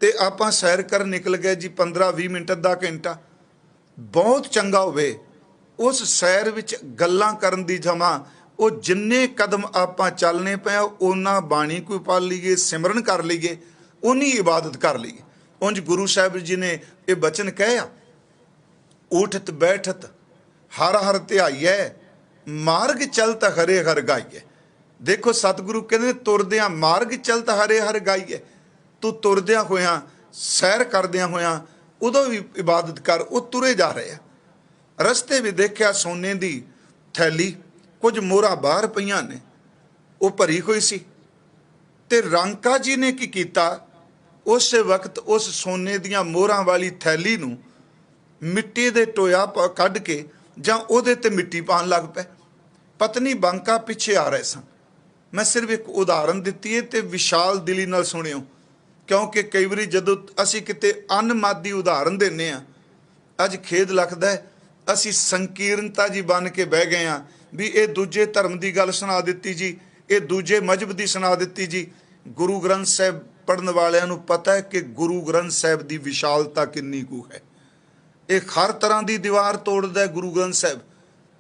A: ਤੇ ਆਪਾਂ ਸੈਰ ਕਰਨ ਨਿਕਲ ਗਏ ਜੀ, 15-20 ਮਿੰਟ, ਅੱਧਾ ਘੰਟਾ, ਬਹੁਤ ਚੰਗਾ ਹੋਵੇ। ਉਸ ਸੈਰ ਵਿੱਚ ਗੱਲਾਂ ਕਰਨ ਦੀ ਜਮ੍ਹਾਂ, ਉਹ ਜਿੰਨੇ ਕਦਮ ਆਪਾਂ ਚੱਲਨੇ ਪਏ ਉਹਨਾਂ ਬਾਣੀ ਕੋਈ ਪੜ੍ਹ ਲਈਏ, ਸਿਮਰਨ ਕਰ ਲਈਏ, ਉਨੀ ਇਬਾਦਤ ਕਰ ਲਈਏ। ਉਂਝ ਗੁਰੂ ਸਾਹਿਬ ਜੀ ਨੇ ਇਹ ਬਚਨ ਕਹਿਆ, ਉਠਤ ਬੈਠਤ ਹਰ ਹਰ ਧਿਆਈਐ, ਮਾਰਗ ਚਲਤ ਹਰੇ ਹਰ ਗਾਈਐ। ਦੇਖੋ ਸਤਿਗੁਰੂ ਕਹਿੰਦੇ ਤੁਰਦਿਆਂ ਮਾਰਗ ਚਲਤ ਹਰੇ ਹਰ ਗਾਈਐ। ਤੂੰ ਤੁਰਦਿਆਂ ਹੋਇਆਂ, ਸੈਰ ਕਰਦਿਆਂ ਹੋਇਆਂ ਉਦੋਂ ਵੀ ਇਬਾਦਤ ਕਰ। ਉਹ ਤੁਰੇ ਜਾ ਰਹੇ ਆ, ਰਸਤੇ ਵੀ ਦੇਖਿਆ ਸੋਨੇ ਦੀ ਥੈਲੀ, ਕੁਝ ਮੋਹਰਾਂ ਬਾਹਰ ਪਈਆਂ ਨੇ, ਉਹ ਭਰੀ ਹੋਈ ਸੀ। ਤੇ ਰਾਂਕਾ ਜੀ ਨੇ ਕੀ ਕੀਤਾ, ਉਸੇ ਵਕਤ ਉਸ ਸੋਨੇ ਦੀਆਂ ਮੋਹਰਾਂ ਵਾਲੀ ਥੈਲੀ ਨੂੰ ਮਿੱਟੀ ਦੇ ਟੋਇਆ ਕੱਢ ਕੇ ਜਾਂ ਉਹਦੇ ਤੇ ਮਿੱਟੀ ਪਾਉਣ ਲੱਗ ਪਏ। ਪਤਨੀ ਬਾਂਕਾ ਪਿੱਛੇ ਆ ਰਹੇ ਸਨ। ਮੈਂ ਸਿਰਫ ਇੱਕ ਉਦਾਹਰਨ ਦਿੱਤੀ ਹੈ ਤੇ ਵਿਸ਼ਾਲ ਦਿਲੀ ਨਾਲ ਸੁਣਿਓ, ਕਿਉਂਕਿ ਕਈ ਵਾਰੀ ਜਦੋਂ ਅਸੀਂ ਕਿਤੇ ਅਨਮਾਦੀ ਉਦਾਹਰਨ ਦਿੰਦੇ ਹਾਂ, ਅੱਜ ਖੇਦ ਲੱਗਦਾ ਹੈ ਅਸੀਂ ਸੰਕੀਰਨਤਾ ਜੀ ਬਣ ਕੇ ਬਹਿ ਗਏ ਹਾਂ ਵੀ ਇਹ ਦੂਜੇ ਧਰਮ ਦੀ ਗੱਲ ਸੁਣਾ ਦਿੱਤੀ ਜੀ, ਇਹ ਦੂਜੇ ਮਜ਼ਹਬ ਦੀ ਸੁਣਾ ਦਿੱਤੀ ਜੀ। ਗੁਰੂ ਗ੍ਰੰਥ ਸਾਹਿਬ ਪੜ੍ਹਨ ਵਾਲਿਆਂ ਨੂੰ ਪਤਾ ਹੈ ਕਿ ਗੁਰੂ ਗ੍ਰੰਥ ਸਾਹਿਬ ਦੀ ਵਿਸ਼ਾਲਤਾ ਕਿੰਨੀ ਕੁ ਹੈ। ਇਹ ਹਰ ਤਰ੍ਹਾਂ ਦੀ ਦੀਵਾਰ ਤੋੜਦਾ ਹੈ ਗੁਰੂ ਗ੍ਰੰਥ ਸਾਹਿਬ।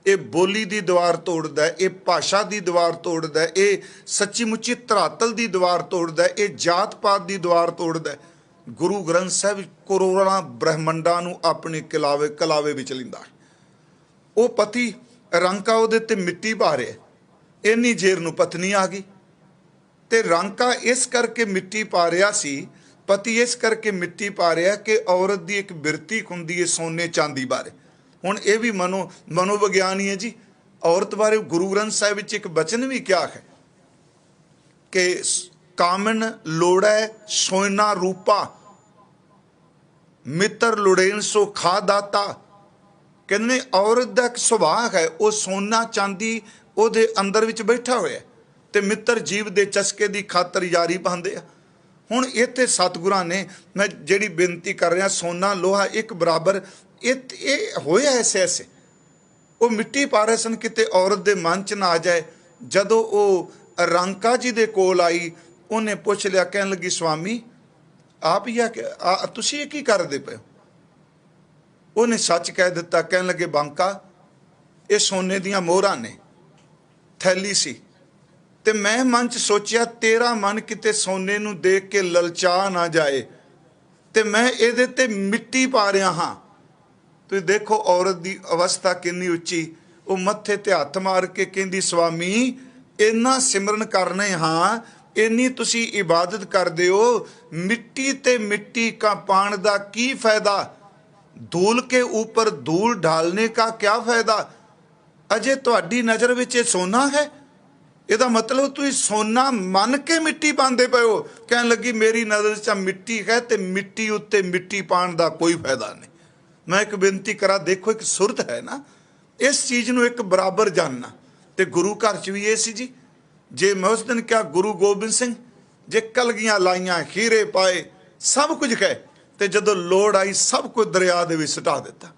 A: ਇਹ ਬੋਲੀ ਦੀ ਦੀਵਾਰ ਤੋੜਦਾ ਹੈ, ਇਹ ਭਾਸ਼ਾ ਦੀ ਦੀਵਾਰ ਤੋੜਦਾ ਹੈ, ਇਹ ਸੱਚੀ ਮੁੱਚੀ ਧਰਾਤਲ ਦੀ ਦੀਵਾਰ ਤੋੜਦਾ ਹੈ, ਇਹ ਜਾਤ ਪਾਤ ਦੀ ਦੀਵਾਰ ਤੋੜਦਾ ਹੈ। ਗੁਰੂ ਗ੍ਰੰਥ ਸਾਹਿਬ ਕਰੋੜਾਂ ਬ੍ਰਹਮੰਡਾਂ ਨੂੰ ਆਪਣੇ ਕਲਾਵੇ ਵਿੱਚ ਲੈਂਦਾ ਹੈ। ਉਹ ਪਤੀ ਰਾਂਕਾ ਉਹਦੇ ਤੇ ਮਿੱਟੀ ਪਾ ਰਿਹਾ, ਇੰਨੀ ਜੇਰ ਨੂੰ ਪਤਨੀ ਆ ਗਈ। ਤੇ ਰਾਂਕਾ ਇਸ ਕਰਕੇ ਮਿੱਟੀ ਪਾ ਰਿਹਾ ਸੀ, ਪਤੀ ਇਸ ਕਰਕੇ ਮਿੱਟੀ ਪਾ ਰਿਹਾ ਕਿ ਔਰਤ ਦੀ ਇੱਕ ਬਿਰਤੀ ਹੁੰਦੀ ਹੈ ਸੋਨੇ ਚਾਂਦੀ ਬਾਰੇ। ਹੁਣ ਇਹ ਵੀ ਮਨੋਵਿਗਿਆਨ ਹੀ ਹੈ ਜੀ। ਔਰਤ ਬਾਰੇ ਗੁਰੂ ਗ੍ਰੰਥ ਸਾਹਿਬ ਵਿੱਚ ਇੱਕ ਬਚਨ ਵੀ ਕਿਹਾ ਹੈ ਕਿ ਕਾਮਨ ਲੋੜੈ ਸੋਨਾ ਰੂਪਾ, ਮਿੱਤਰ ਲੋੜੇਨ ਸੋ ਖਾ ਦਾਤਾ। ਕਹਿੰਦੇ ਔਰਤ ਦਾ ਇੱਕ ਸੁਭਾਅ ਹੈ, ਉਹ ਸੋਨਾ ਚਾਂਦੀ ਉਹਦੇ ਅੰਦਰ ਵਿੱਚ ਬੈਠਾ ਹੋਇਆ ਤੇ ਮਿੱਤਰ ਜੀਵ ਦੇ ਚਸਕੇ ਦੀ ਖਾਤਰ ਯਾਰੀ ਪਾਉਂਦੇ ਆ। ਹੁਣ ਇੱਥੇ ਸਤਿਗੁਰਾਂ ਨੇ, ਮੈਂ ਜਿਹੜੀ ਬੇਨਤੀ ਕਰ ਰਿਹਾ, ਸੋਨਾ ਲੋਹਾ ਇੱਕ ਬਰਾਬਰ, ਇਹ ਹੋਇਆ ਐਸੇ ਉਹ ਮਿੱਟੀ ਪਾ ਰਹੇ ਸਨ ਕਿਤੇ ਔਰਤ ਦੇ ਮਨ 'ਚ ਨਾ ਆ ਜਾਏ। ਜਦੋਂ ਉਹ ਰਾਂਕਾ ਜੀ ਦੇ ਕੋਲ ਆਈ, ਉਹਨੇ ਪੁੱਛ ਲਿਆ, ਕਹਿਣ ਲੱਗੀ ਸਵਾਮੀ ਆਪ ਹੀ ਆ, ਤੁਸੀਂ ਇਹ ਕੀ ਕਰਦੇ ਪਏ ਹੋ? ਉਹਨੇ ਸੱਚ ਕਹਿ ਦਿੱਤਾ। ਕਹਿਣ ਲੱਗੇ ਬਾਂਕਾ, ਇਹ ਸੋਨੇ ਦੀਆਂ ਮੋਹਰਾਂ ਨੇ, ਥੈਲੀ ਸੀ, ਤੇ ਮੈਂ ਮਨ 'ਚ ਸੋਚਿਆ ਤੇਰਾ ਮਨ ਕਿਤੇ ਸੋਨੇ ਨੂੰ ਦੇਖ ਕੇ ਲਲਚਾ ਨਾ ਜਾਏ, ਤੇ ਮੈਂ ਇਹਦੇ ਤੇ ਮਿੱਟੀ ਪਾ ਰਿਹਾ ਹਾਂ। ਤੁਸੀਂ ਦੇਖੋ ਔਰਤ ਦੀ ਅਵਸਥਾ ਕਿੰਨੀ ਉੱਚੀ। ਉਹ ਮੱਥੇ ਤੇ ਹੱਥ ਮਾਰ ਕੇ ਕਹਿੰਦੀ ਸਵਾਮੀ ਇੰਨਾ ਸਿਮਰਨ ਕਰਨੇ ਹਾਂ इन्नी तुसी इबादत करदे हो, मिट्टी ते मिट्टी का पाण दा की फायदा, धूल के ऊपर धूल ढालने का क्या फायदा। अजे तुहाडी नज़र विच सोना है, ਇਹਦਾ मतलब ਤੁਸੀਂ सोना मन के मिट्टी पाते पे हो। कहन लगी मेरी नज़र च मिट्टी है तो मिट्टी उत्ते मिट्टी पाण का कोई फायदा नहीं। मैं एक बेनती करा, देखो एक सुरत है ना, इस चीज़ ਨੂੰ एक बराबर जानना। तो गुरु घर च भी ये सी जी, जे मैं उस दिन क्या गुरु गोबिंद सिंह जे कलगियां लाइयां, हीरे पाए, सब कुछ कहे, तो जदों लोड़ आई सब कुछ दरिया दे विच सुटा दिता।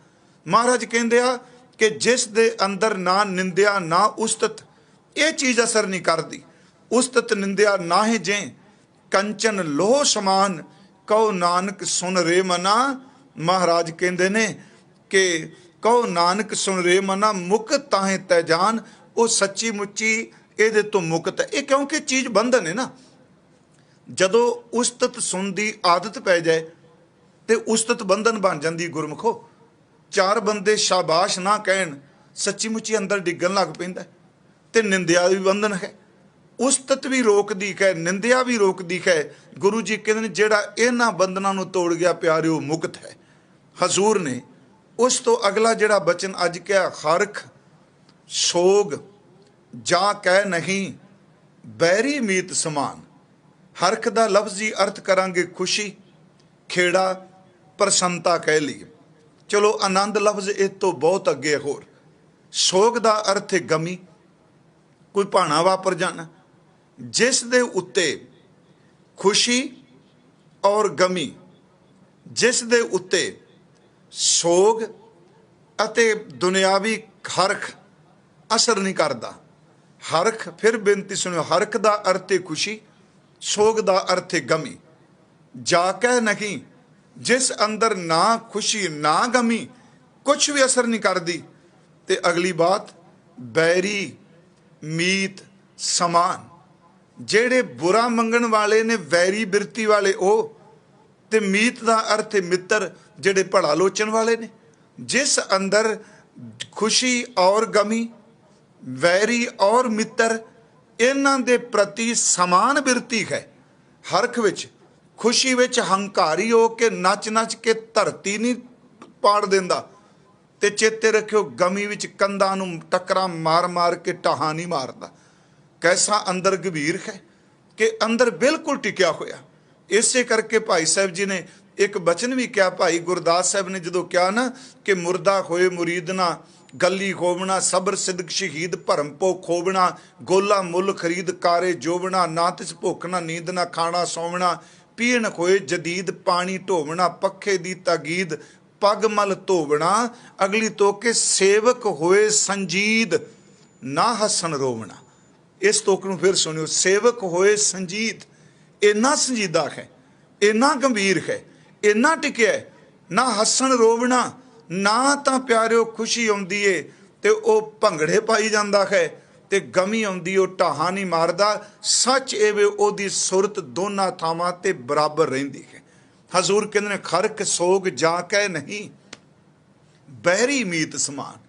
A: महाराज कहंदे आ कि जिस दे अंदर ना निंदिया ना उस्तत, ये चीज़ असर नहीं करती। उस्तत निंदिया ना ही जे कंचन लोह समान, कहो नानक सुन रे मना। महाराज कहते ने कि कहो नानक सुन रे मना, मुक ताहे तैजान। वो सच्ची मुच्ची ये तो मुकत है। ये क्योंकि चीज़ बंधन है ना। जदों उस्तत सुन की आदत पै जाए तो उस्तत बंधन बन जाती। गुरमुखो, चार बंदे शाबाश ना कहन, सच्ची मुच्ची अंदर डिगन लग पैंदा। ते निंदिया भी बंधन है, उस्तत भी रोकदी है, निंदिया भी रोकदी है। गुरु जी कहते हैं जिहड़ा इन्हां बंधनां नूं तोड़ गया प्यारिओ मुक्त है। हजूर ने उस तो अगला जिहड़ा बचन अज कहा, हरख सोग जा कह नहीं बैरी मीत समान। हरख दा लफ्जी अर्थ करांगे खुशी, खेड़ा प्रसन्नता कह लीए। चलो आनंद लफ्ज इस तो बहुत अगे होर। सोग दा अर्थ है गमी, कोई भाना वापर जाना। जिस दे उत्ते खुशी और गमी, जिस दे उत्ते सोग अते दुनियावी हरख असर नहीं करता। हरख, फिर बेनती सुनियो, हरख दा अर्थ है खुशी, सोग दा अर्थ है गमी। जाके नहीं, जिस अंदर ना खुशी ना गमी, कुछ भी असर नहीं करती। ते अगली बात, बैरी मीत समान। जेड़े बुरा मंगण वाले ने, वैरी बिरती वाले ओ, ते मीत का अर्थ है मित्र, जेड़े भला लोचन वाले ने। जिस अंदर खुशी और गमी, वैरी और मित्र, इन्हां दे प्रति समान बिरती है। हरख विच खुशी विच हंकारी हो के नच नच के धरती नहीं पाड़ देंदा, ते चेते रखियो गमी विच कंधां नूं टकरा मार मार के ढाहां नहीं मारदा। कैसा अंदर गंभीर है कि अंदर बिल्कुल टिकिया होया। इसे करके भाई साहब जी ने एक बचन भी किया, भाई गुरदास साहब ने जो कहा ना कि मुर्दा होए मुरीद ना गली होवना, सबर सिद्क शहीद भरम पो खोवना, गोला मुल खरीद कारे जोवना, ना तिस भुख ना नींद ना खाना सौवना, पीण होए जदीद पानी ढोवना, पखे दी तागीद पग मल धोवना, अगली तो के सेवक होए संजीद ना हसन रोवना। इस तोक नूं फिर सुनियो, सेवक होए संजीद, इन्ना संजीदा है, इन्ना गंभीर है, इन्ना टिकिया है। ना हसन रोवना, ना तो प्यारिओ खुशी आउंदी है ते ओ भंगड़े पाई जांदा है, ते गमी आउंदी ओ ढाहां नहीं मारदा। सच एवे ओदी सुरत दोनां थावां ते बराबर रहिंदी है। हजूर कहते हैं खरक सोग जाके नहीं बैरी मीत समान।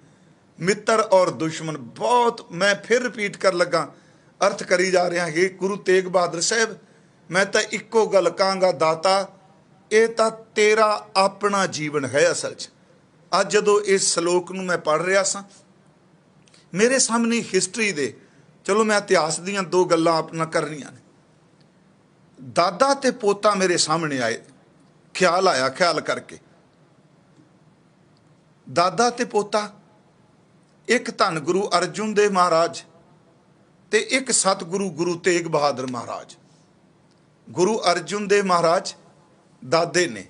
A: मित्र और दुश्मन, बहुत मैं फिर रिपीट कर लगा, अर्थ करी जा रहा है। गुरु तेग बहादुर साहब, मैं तो इक्को गल कहांगा, दाता ये तो तेरा अपना जीवन है। असल च अज जदों इस सलोक नूं मैं पढ़ रहा सा, मेरे सामने हिस्टरी दे, चलो मैं इतिहास दीयां दो गल्लां अपना करनियां ने। दादा ते पोता मेरे सामने आए, ख्याल आया, ख्याल करके दादा ते पोता, एक धन गुरु अर्जुन देव महाराज ते एक सतगुरु गुरु तेग बहादुर महाराज। गुरु अर्जुन देव महाराज दादे ने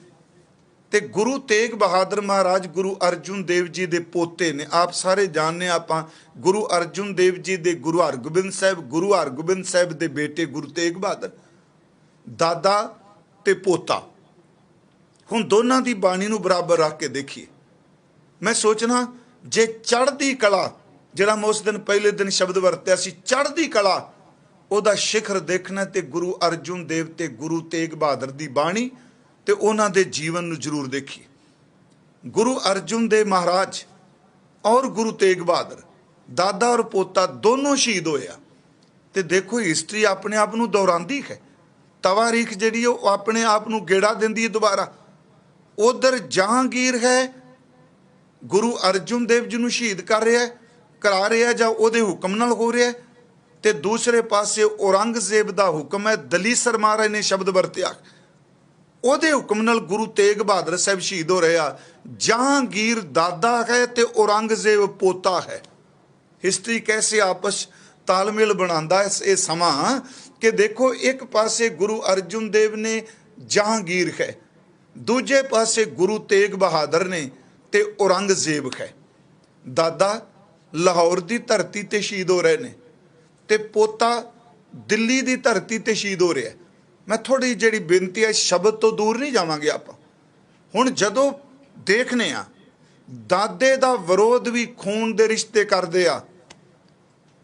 A: ते गुरु तेग बहादुर महाराज गुरु अर्जुन देव जी दे पोते ने। आप सारे जानने आपां गुरु अर्जुन देव जी दे गुरु हरगोबिंद साहब, गुरु हरगोबिंद साहब दे बेटे गुरु तेग बहादुर, दादा ते पोता। हुण दोनों की बाणी नूं बराबर रख के देखिए। मैं सोचना जे चढ़दी कला, जिहड़ा मैं उस दिन पहले दिन शब्द वरत्या सी, चढ़दी कला, उहदा शिखर देखना ते गुरु अर्जुन देव ते गुरु तेग बहादुर की बाणी ते उन्हां दे जीवन नूं जरूर देखिए। गुरु अर्जुन देव महाराज और गुरु तेग बहादुर, दादा और पोता दोनों शहीद होया। ਤੇ ਦੇਖੋ ਹਿਸਟਰੀ ਆਪਣੇ ਆਪ ਨੂੰ ਦੁਹਰਾਉਂਦੀ ਹੈ। ਤਵਾਰੀਖ ਜਿਹੜੀ ਉਹ ਆਪਣੇ ਆਪ ਨੂੰ ਗੇੜਾ ਦਿੰਦੀ ਹੈ ਦੁਬਾਰਾ। ਉਧਰ ਜਹਾਂਗੀਰ ਹੈ, ਗੁਰੂ ਅਰਜਨ ਦੇਵ ਜੀ ਨੂੰ ਸ਼ਹੀਦ ਕਰਾ ਰਿਹਾ ਜਾਂ ਉਹਦੇ ਹੁਕਮ ਨਾਲ ਹੋ ਰਿਹਾ, ਤੇ ਦੂਸਰੇ ਪਾਸੇ ਔਰੰਗਜ਼ੇਬ ਦਾ ਹੁਕਮ ਹੈ। ਦਲੀਸਰ ਮਹਾਰਾਜ ਨੇ ਸ਼ਬਦ ਵਰਤਿਆ, ਉਹਦੇ ਹੁਕਮ ਨਾਲ ਗੁਰੂ ਤੇਗ ਬਹਾਦਰ ਸਾਹਿਬ ਸ਼ਹੀਦ ਹੋ ਰਿਹਾ। ਜਹਾਂਗੀਰ ਦਾਦਾ ਹੈ ਤੇ ਔਰੰਗਜ਼ੇਬ ਪੋਤਾ ਹੈ। ਹਿਸਟਰੀ ਕੈਸੇ ਆਪਸ ਤਾਲਮੇਲ ਬਣਾਉਂਦਾ ਇਹ ਸਮਾਂ ਕਿ ਦੇਖੋ, ਇੱਕ ਪਾਸੇ ਗੁਰੂ ਅਰਜਨ ਦੇਵ ਨੇ ਜਹਾਂਗੀਰ ਹੈ, ਦੂਜੇ ਪਾਸੇ ਗੁਰੂ ਤੇਗ ਬਹਾਦਰ ਨੇ ਤੇ ਔਰੰਗਜ਼ੇਬ ਹੈ। ਦਾਦਾ ਲਾਹੌਰ ਦੀ ਧਰਤੀ ਤੇ ਸ਼ਹੀਦ ਹੋ ਰਹੇ ਨੇ ਤੇ ਪੋਤਾ ਦਿੱਲੀ ਦੀ ਧਰਤੀ ਤੇ ਸ਼ਹੀਦ ਹੋ ਰਿਹਾ। ਮੈਂ ਥੋੜੀ ਜਿਹੜੀ ਬੇਨਤੀ ਹੈ, ਸ਼ਬਦ ਤੋਂ ਦੂਰ ਨਹੀਂ ਜਾਵਾਂਗੇ ਆਪਾਂ। ਹੁਣ ਜਦੋਂ ਦੇਖਨੇ ਆ ਦਾਦੇ ਦਾ ਵਿਰੋਧ ਵੀ ਖੂਨ ਦੇ ਰਿਸ਼ਤੇ ਕਰਦੇ ਆ,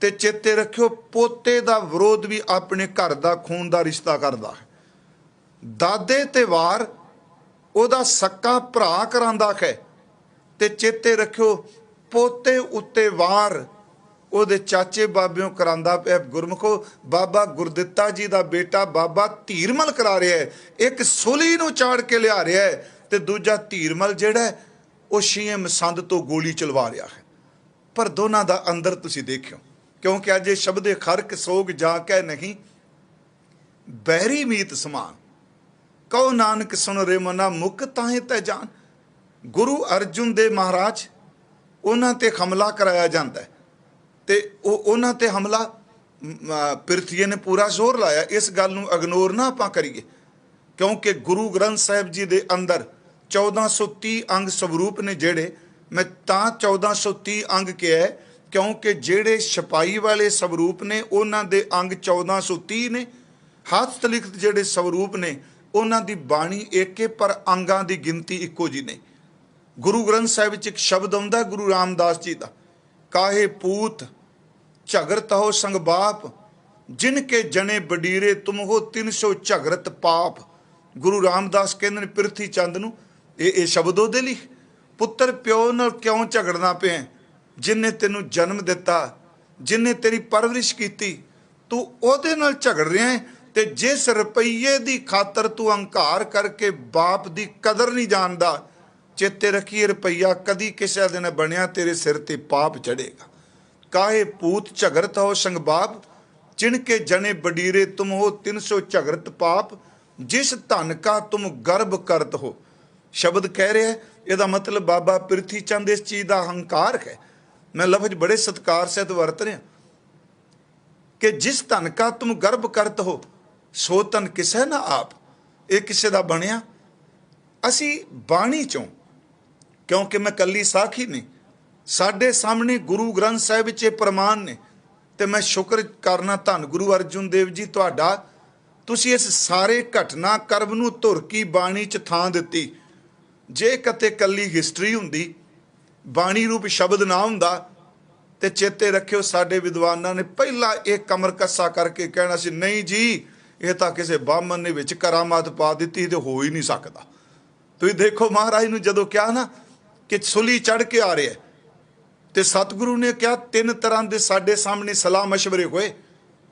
A: ਤੇ ਚੇਤੇ ਰੱਖਿਓ ਪੋਤੇ ਦਾ ਵਿਰੋਧ ਵੀ ਆਪਣੇ ਘਰ ਦਾ ਖੂਨ ਦਾ ਰਿਸ਼ਤਾ ਕਰਦਾ ਹੈ। ਦਾਦੇ ਤੇ ਵਾਰ ਉਹਦਾ ਸੱਕਾ ਭਰਾ ਕਰਾਂਦਾ ਹੈ, ਤੇ ਚੇਤੇ ਰੱਖਿਓ ਪੋਤੇ ਉੱਤੇ ਵਾਰ ਉਹਦੇ ਚਾਚੇ ਬਾਬਿਓਂ ਕਰਾਂਦਾ ਪਿਆ। ਗੁਰਮੁਖੋ, ਬਾਬਾ ਗੁਰਦਿੱਤਾ ਜੀ ਦਾ ਬੇਟਾ ਬਾਬਾ ਧੀਰਮਲ ਕਰਾ ਰਿਹਾ ਹੈ। ਇੱਕ ਸੂਲੀ ਨੂੰ ਚਾੜ ਕੇ ਲਿਆ ਰਿਹਾ ਹੈ, ਤੇ ਦੂਜਾ ਧੀਰਮਲ ਜਿਹੜਾ ਉਹ ਸ਼ੀਏ ਮਸੰਦ ਤੋਂ ਗੋਲੀ ਚਲਵਾ ਰਿਹਾ ਹੈ। ਪਰ ਦੋਨਾਂ ਦਾ ਅੰਦਰ ਤੁਸੀਂ ਦੇਖਿਓ, ਕਿਉਂਕਿ ਅੱਜ ਇਹ ਸ਼ਬਦੇ ਖਰਕ ਸੋਗ ਜਾ ਕੇ ਨਹੀਂ, ਬਹਿਰੀ ਮੀਤ ਸਮਾਨ ਕਹੋ ਨਾਨਕ ਸੁਣ ਰੇ ਮਨਾ ਮੁਕ ਤਾਹੇ ਤੈ ਜਾਨ। ਗੁਰੂ ਅਰਜਨ ਦੇਵ ਮਹਾਰਾਜ, ਉਹਨਾਂ ਤੇ ਹਮਲਾ ਕਰਾਇਆ ਜਾਂਦਾ ਹੈ, ਤੇ ਉਹਨਾਂ ਤੇ ਹਮਲਾ ਪਿਰਥੀਏ ਨੇ ਪੂਰਾ ਜ਼ੋਰ ਲਾਇਆ। ਇਸ ਗੱਲ ਨੂੰ ਇਗਨੋਰ ਨਾ ਆਪਾਂ ਕਰੀਏ, ਕਿਉਂਕਿ ਗੁਰੂ ਗ੍ਰੰਥ ਸਾਹਿਬ ਜੀ ਦੇ ਅੰਦਰ 1430 ਅੰਗ ਸਵਰੂਪ ਨੇ। ਜਿਹੜੇ ਮੈਂ ਤਾਂ 1430 ਅੰਗ ਕਿਹਾ ਕਿਉਂਕਿ ਜਿਹੜੇ ਛਪਾਈ ਵਾਲੇ ਸਵਰੂਪ ਨੇ ਉਹਨਾਂ ਦੇ ਅੰਗ 1430 ਨੇ। ਹੱਥ ਲਿਖਤ ਜਿਹੜੇ ਸਵਰੂਪ ਨੇ ਉਹਨਾਂ ਦੀ ਬਾਣੀ ਇੱਕ ਹੈ, ਪਰ ਅੰਗਾਂ ਦੀ ਗਿਣਤੀ ਇੱਕੋ ਜੀ ਨੇ। ਗੁਰੂ ਗ੍ਰੰਥ ਸਾਹਿਬ ਵਿੱਚ ਇੱਕ ਸ਼ਬਦ ਆਉਂਦਾ ਗੁਰੂ ਰਾਮਦਾਸ ਜੀ ਦਾ, ਕਾਹੇ ਪੂਤ ਝਗਰਤ ਹੋ ਸੰਗ ਬਾਪ, ਜਿਨ ਕੇ ਜਣੇ ਬਡੀਰੇ ਤੁਮ ਹੋ 300 ਝਗਰਤ ਪਾਪ। ਗੁਰੂ ਰਾਮਦਾਸ ਕਹਿੰਦੇ ਨੇ ਪ੍ਰਿਥੀ ਚੰਦ ਨੂੰ, ਇਹ ਸ਼ਬਦ ਉਹਦੇ ਲਈ, ਪੁੱਤਰ ਪਿਓ ਨਾਲ ਕਿਉਂ ਝਗੜਨਾ ਪਿਆ? ਜਿਨਨੇ ਤੈਨੂੰ ਜਨਮ ਦਿੱਤਾ, ਜਿਨਨੇ ਤੇਰੀ ਪਰਵਰਿਸ਼ ਕੀਤੀ, ਤੂੰ ਉਹਦੇ ਨਾਲ ਝਗੜ ਰਿਹਾ ਹੈ। ਤੇ ਜਿਸ ਰੁਪਈਏ ਦੀ ਖਾਤਰ ਤੂੰ ਅਹੰਕਾਰ ਕਰਕੇ ਬਾਪ ਦੀ ਕਦਰ ਨਹੀਂ ਜਾਣਦਾ, ਚੇਤੇ ਰੱਖੀਏ ਰੁਪਈਆ ਕਦੀ ਕਿਸੇ ਦੇ ਨਾ ਬਣਿਆ, ਤੇਰੇ ਸਿਰ ਤੇ ਪਾਪ ਚੜੇਗਾ। ਕਾਹੇ ਪੂਤ ਝਗਰਤ ਹੋ ਸੰਗ ਬਾਪ, ਜਿਨ ਕੇ ਜਣੇ ਬਡੀਰੇ ਤੁਮ ਹੋ 300 ਝਗਰਤ ਪਾਪ, ਜਿਸ ਧਨ ਕਾ ਤੁਮ ਗਰਭ ਕਰਤ ਹੋ। ਸ਼ਬਦ ਕਹਿ ਰਿਹਾ, ਇਹਦਾ ਮਤਲਬ ਬਾਬਾ ਪ੍ਰਿਥੀ ਚੰਦ ਇਸ ਚੀਜ਼ ਦਾ ਹੰਕਾਰ ਹੈ। ਮੈਂ ਲਫ਼ਜ਼ ਬੜੇ ਸਤਿਕਾਰ ਸਹਿਤ ਵਰਤ ਰਿਹਾ ਕਿ ਜਿਸ ਧਨ ਕਾ ਤੁਮ ਗਰਭ ਕਰਤ ਹੋ, ਸੋ ਤਨ ਕਿਸੇ ਨਾ ਆਪ। ਇਹ ਕਿਸੇ ਦਾ ਬਣਿਆ। ਅਸੀਂ ਬਾਣੀ ਚੋਂ, ਕਿਉਂਕਿ ਮੈਂ ਕੱਲੀ ਸਾਖੀ ਨਹੀਂ, ਸਾਡੇ ਸਾਹਮਣੇ ਗੁਰੂ ਗ੍ਰੰਥ ਸਾਹਿਬ ਵਿੱਚ ਇਹ ਪ੍ਰਮਾਣ ਨੇ, ਤੇ ਮੈਂ ਸ਼ੁਕਰ ਕਰਨਾ ਧੰਨ ਗੁਰੂ ਅਰਜਨ ਦੇਵ ਜੀ ਤੁਹਾਡਾ, ਤੁਸੀਂ ਇਸ ਸਾਰੇ ਘਟਨਾ ਕਰਮ ਨੂੰ ਧੁਰਕੀ ਬਾਣੀ 'ਚ ਥਾਂ ਦਿੱਤੀ। ਜੇ ਕਿਤੇ ਕੱਲੀ ਹਿਸਟਰੀ ਹੁੰਦੀ, ਬਾਣੀ ਰੂਪ ਸ਼ਬਦ ਨਾ ਹੁੰਦਾ, ਤੇ ਚੇਤੇ ਰੱਖਿਓ ਸਾਡੇ ਵਿਦਵਾਨਾਂ ਨੇ ਪਹਿਲਾਂ ਇਹ ਕਮਰ ਕੱਸਾ ਕਰਕੇ ਕਹਿਣਾ ਸੀ, ਨਹੀਂ ਜੀ ਇਹ ਤਾਂ ਕਿਸੇ ਬਾਹਮਣ ਨੇ ਵਿੱਚ ਕਰਾਮਾਤ ਪਾ ਦਿੱਤੀ ਤੇ ਹੋ ਹੀ ਨਹੀਂ ਸਕਦਾ। ਤੁਸੀਂ ਦੇਖੋ ਮਹਾਰਾਜ ਨੂੰ ਜਦੋਂ ਕਿਹਾ ਨਾ ਕਿ ਸੁਲੀ ਚੜ ਕੇ ਆ ਰਿਹਾ, ਤੇ ਸਤਿਗੁਰੂ ਨੇ ਕਿਹਾ 3 ਤਰ੍ਹਾਂ ਦੇ ਸਾਡੇ ਸਾਹਮਣੇ ਸਲਾਹ ਮਸ਼ਵਰੇ ਹੋਏ,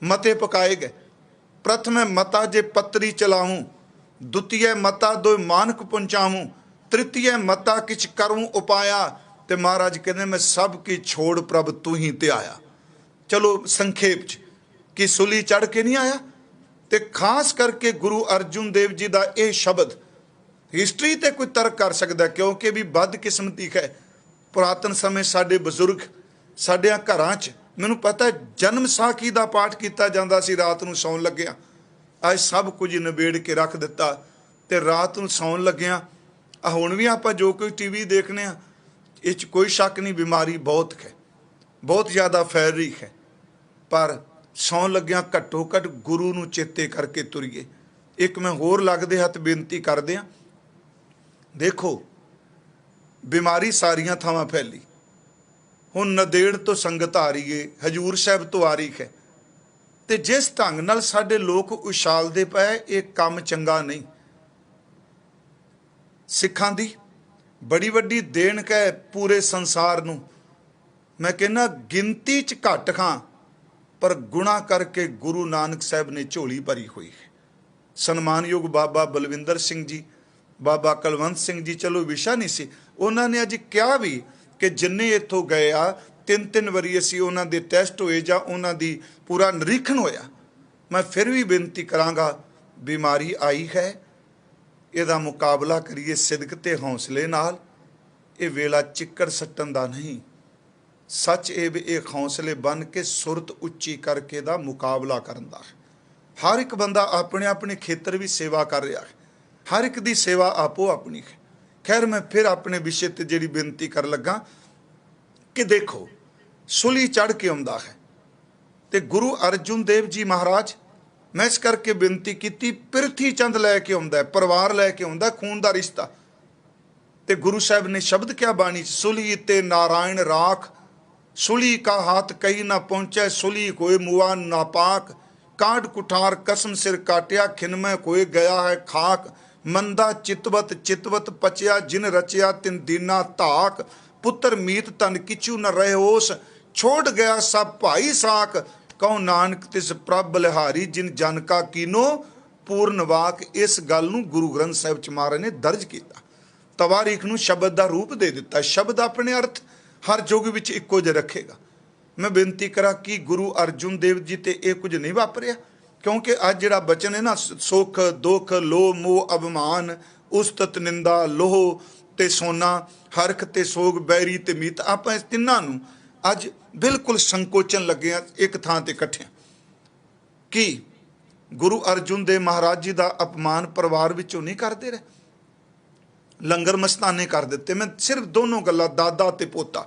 A: ਮਤੇ ਪਕਾਏ ਗਏ। ਪ੍ਰਥਮੇ ਮਤਾ ਜੇ ਪੱਤਰੀ ਚਲਾਹੂੰ, ਦੁਤੀਏ ਮਤਾ ਦੋ ਮਾਨਕ ਪਹੁੰਚਾਵੂੰ, ਤ੍ਰਿਤੀਏ ਮਤਾ ਕਿਛ ਕਰੂੰ ਉਪਾਇਆ। ਤੇ ਮਹਾਰਾਜ ਕਹਿੰਦੇ ਮੈਂ ਸਭ ਕੀ ਛੋੜ ਪ੍ਰਭ ਤੂੰ ਹੀ ਤੇ ਆਇਆ। ਚਲੋ ਸੰਖੇਪ 'ਚ ਕਿ ਸੁਲੀ ਚੜ ਕੇ ਨਹੀਂ ਆਇਆ। ਤੇ ਖਾਸ ਕਰਕੇ ਗੁਰੂ ਅਰਜਨ ਦੇਵ ਜੀ ਦਾ ਇਹ ਸ਼ਬਦ ਹਿਸਟਰੀ ਤੇ ਕੋਈ ਤਰਕ ਕਰ ਸਕਦਾ, ਕਿਉਂਕਿ ਵੀ ਬਦਕਿਸਮਤੀ ਹੈ। ਪੁਰਾਤਨ ਸਮੇਂ ਸਾਡੇ ਬਜ਼ੁਰਗ ਸਾਡਿਆਂ ਘਰਾਂ 'ਚ, ਮੈਨੂੰ ਪਤਾ ਜਨਮ ਸਾਖੀ ਦਾ ਪਾਠ ਕੀਤਾ ਜਾਂਦਾ ਸੀ ਰਾਤ ਨੂੰ ਸੌਣ ਲੱਗਿਆ। ਅੱਜ ਸਭ ਕੁਝ ਨਿਬੇੜ ਕੇ ਰੱਖ ਦਿੱਤਾ, ਤੇ ਰਾਤ ਨੂੰ ਸੌਣ ਲੱਗਿਆ ਹੁਣ ਵੀ ਆਪਾਂ ਜੋ ਕੋਈ ਟੀਵੀ ਦੇਖਨੇ ਆ, ਇਹ 'ਚ ਕੋਈ ਸ਼ੱਕ ਨਹੀਂ ਬਿਮਾਰੀ ਬਹੁਤ ਹੈ, ਬਹੁਤ ਜ਼ਿਆਦਾ ਫੈਲ ਰਹੀ ਹੈ। ਪਰ ਸੌਣ ਲੱਗਿਆ ਘੱਟੋ ਘੱਟ ਗੁਰੂ ਨੂੰ ਚੇਤੇ ਕਰਕੇ ਤੁਰੀਏ। ਇੱਕ ਮੈਂ ਹੋਰ ਲੱਗਦੇ ਹੱਥ ਬੇਨਤੀ ਕਰਦੇ ਹਾਂ, ਦੇਖੋ ਬਿਮਾਰੀ ਸਾਰੀਆਂ ਥਾਵਾਂ ਫੈਲੀ। ਹੁਣ ਨਦੇੜ ਤੋਂ ਸੰਗਤ ਆ ਰਹੀ ਹੈ, ਹਜੂਰ ਸਾਹਿਬ ਤੋਂ ਆ ਰਹੀ ਹੈ, ਤੇ ਜਿਸ ਢੰਗ ਨਾਲ ਸਾਡੇ ਲੋਕ ਉਛਾਲਦੇ ਪਏ, ਇਹ ਕੰਮ ਚੰਗਾ ਨਹੀਂ। ਸਿੱਖਾਂ ਦੀ ਬੜੀ ਵੱਡੀ ਦੇਣ ਹੈ ਪੂਰੇ ਸੰਸਾਰ ਨੂੰ। ਮੈਂ ਕਹਿੰਦਾ ਗਿਣਤੀ 'ਚ ਘੱਟ ਖਾਂ, पर गुणा करके गुरु नानक साहब ने झोली भरी हुई है। सन्मानयोग बाबा बलविंदर सिंह जी, बाबा कुलवंत सिंह जी, चलो विशा नहीं सी, उन्होंने अज क्या भी कि जिन्ने इत्थों गए आ 3-3 वारी असी उन्हों के टैसट होए जां उन्हों की पूरा निरीखण होया। मैं फिर भी बेनती करांगा, बीमारी आई है, इहदा मुकाबला करिए सिदक ते हौसले नाल। ये वेला चिक्कड़ सट्टन दा नहीं, सच ये भी एक हौसले बन के सुरत उच्ची करके दा मुकाबला करन दा है। हर एक बंदा अपने अपने खेतर भी सेवा कर रहा है, हर एक दी सेवा आपो अपनी है। खैर मैं फिर अपने विषय ते जिहड़ी बेनती कर लगा कि देखो सुली चढ़ के आउंदा है ते गुरु अर्जुन देव जी महाराज, मैं इस करके बेनती की पिरथी चंद लैके आउंदा है, परिवार लैके आउंदा, खून का रिश्ता। ते गुरु साहब ने शब्द क्या बाणी, सुली ते नारायण राख, सुली का हाथ कहीं ना पहुंचे, सुली कोई मुआ नापाक, काट कुठार कसम सिर काटिया, खिनमय कोई गया है खाक, मंदा चितवत चितवत पचिया, जिन रचिया तिन दीना धाक, पुत्र मीत तन किचू न रहे ओस, छोड़ गया सब भाई साक, कहो नानक तिस प्रभ बलिहारी, जिन जन का कीनो पूर्ण वाक। इस गल नूं गुरु ग्रंथ साहिब च महाराज ने दर्ज किया, तवारीख नूं शब्द का रूप दे दिता। शब्द अपने अर्थ हर युग विच इक्को जिहा रखेगा। मैं बेनती करा कि गुरु अर्जुन देव जी ते ये कुछ नहीं वापरिया, क्योंकि अज जिहड़ा बचन है ना, सुख दुख लोह मोह अभिमान उस्तत निंदा लोह ते सोना, हरख ते सोग बैरी ते मीत, आपां इस तिन्हां नूं अज बिल्कुल संकोचन लगे एक थां ते इकट्ठे कि गुरु अर्जुन देव महाराज जी का अपमान परिवार विचों नहीं करते रहे, लंगर मस्ताने कर दिते। मैं सिर्फ दोनों गल्लां, दादा ते पोता,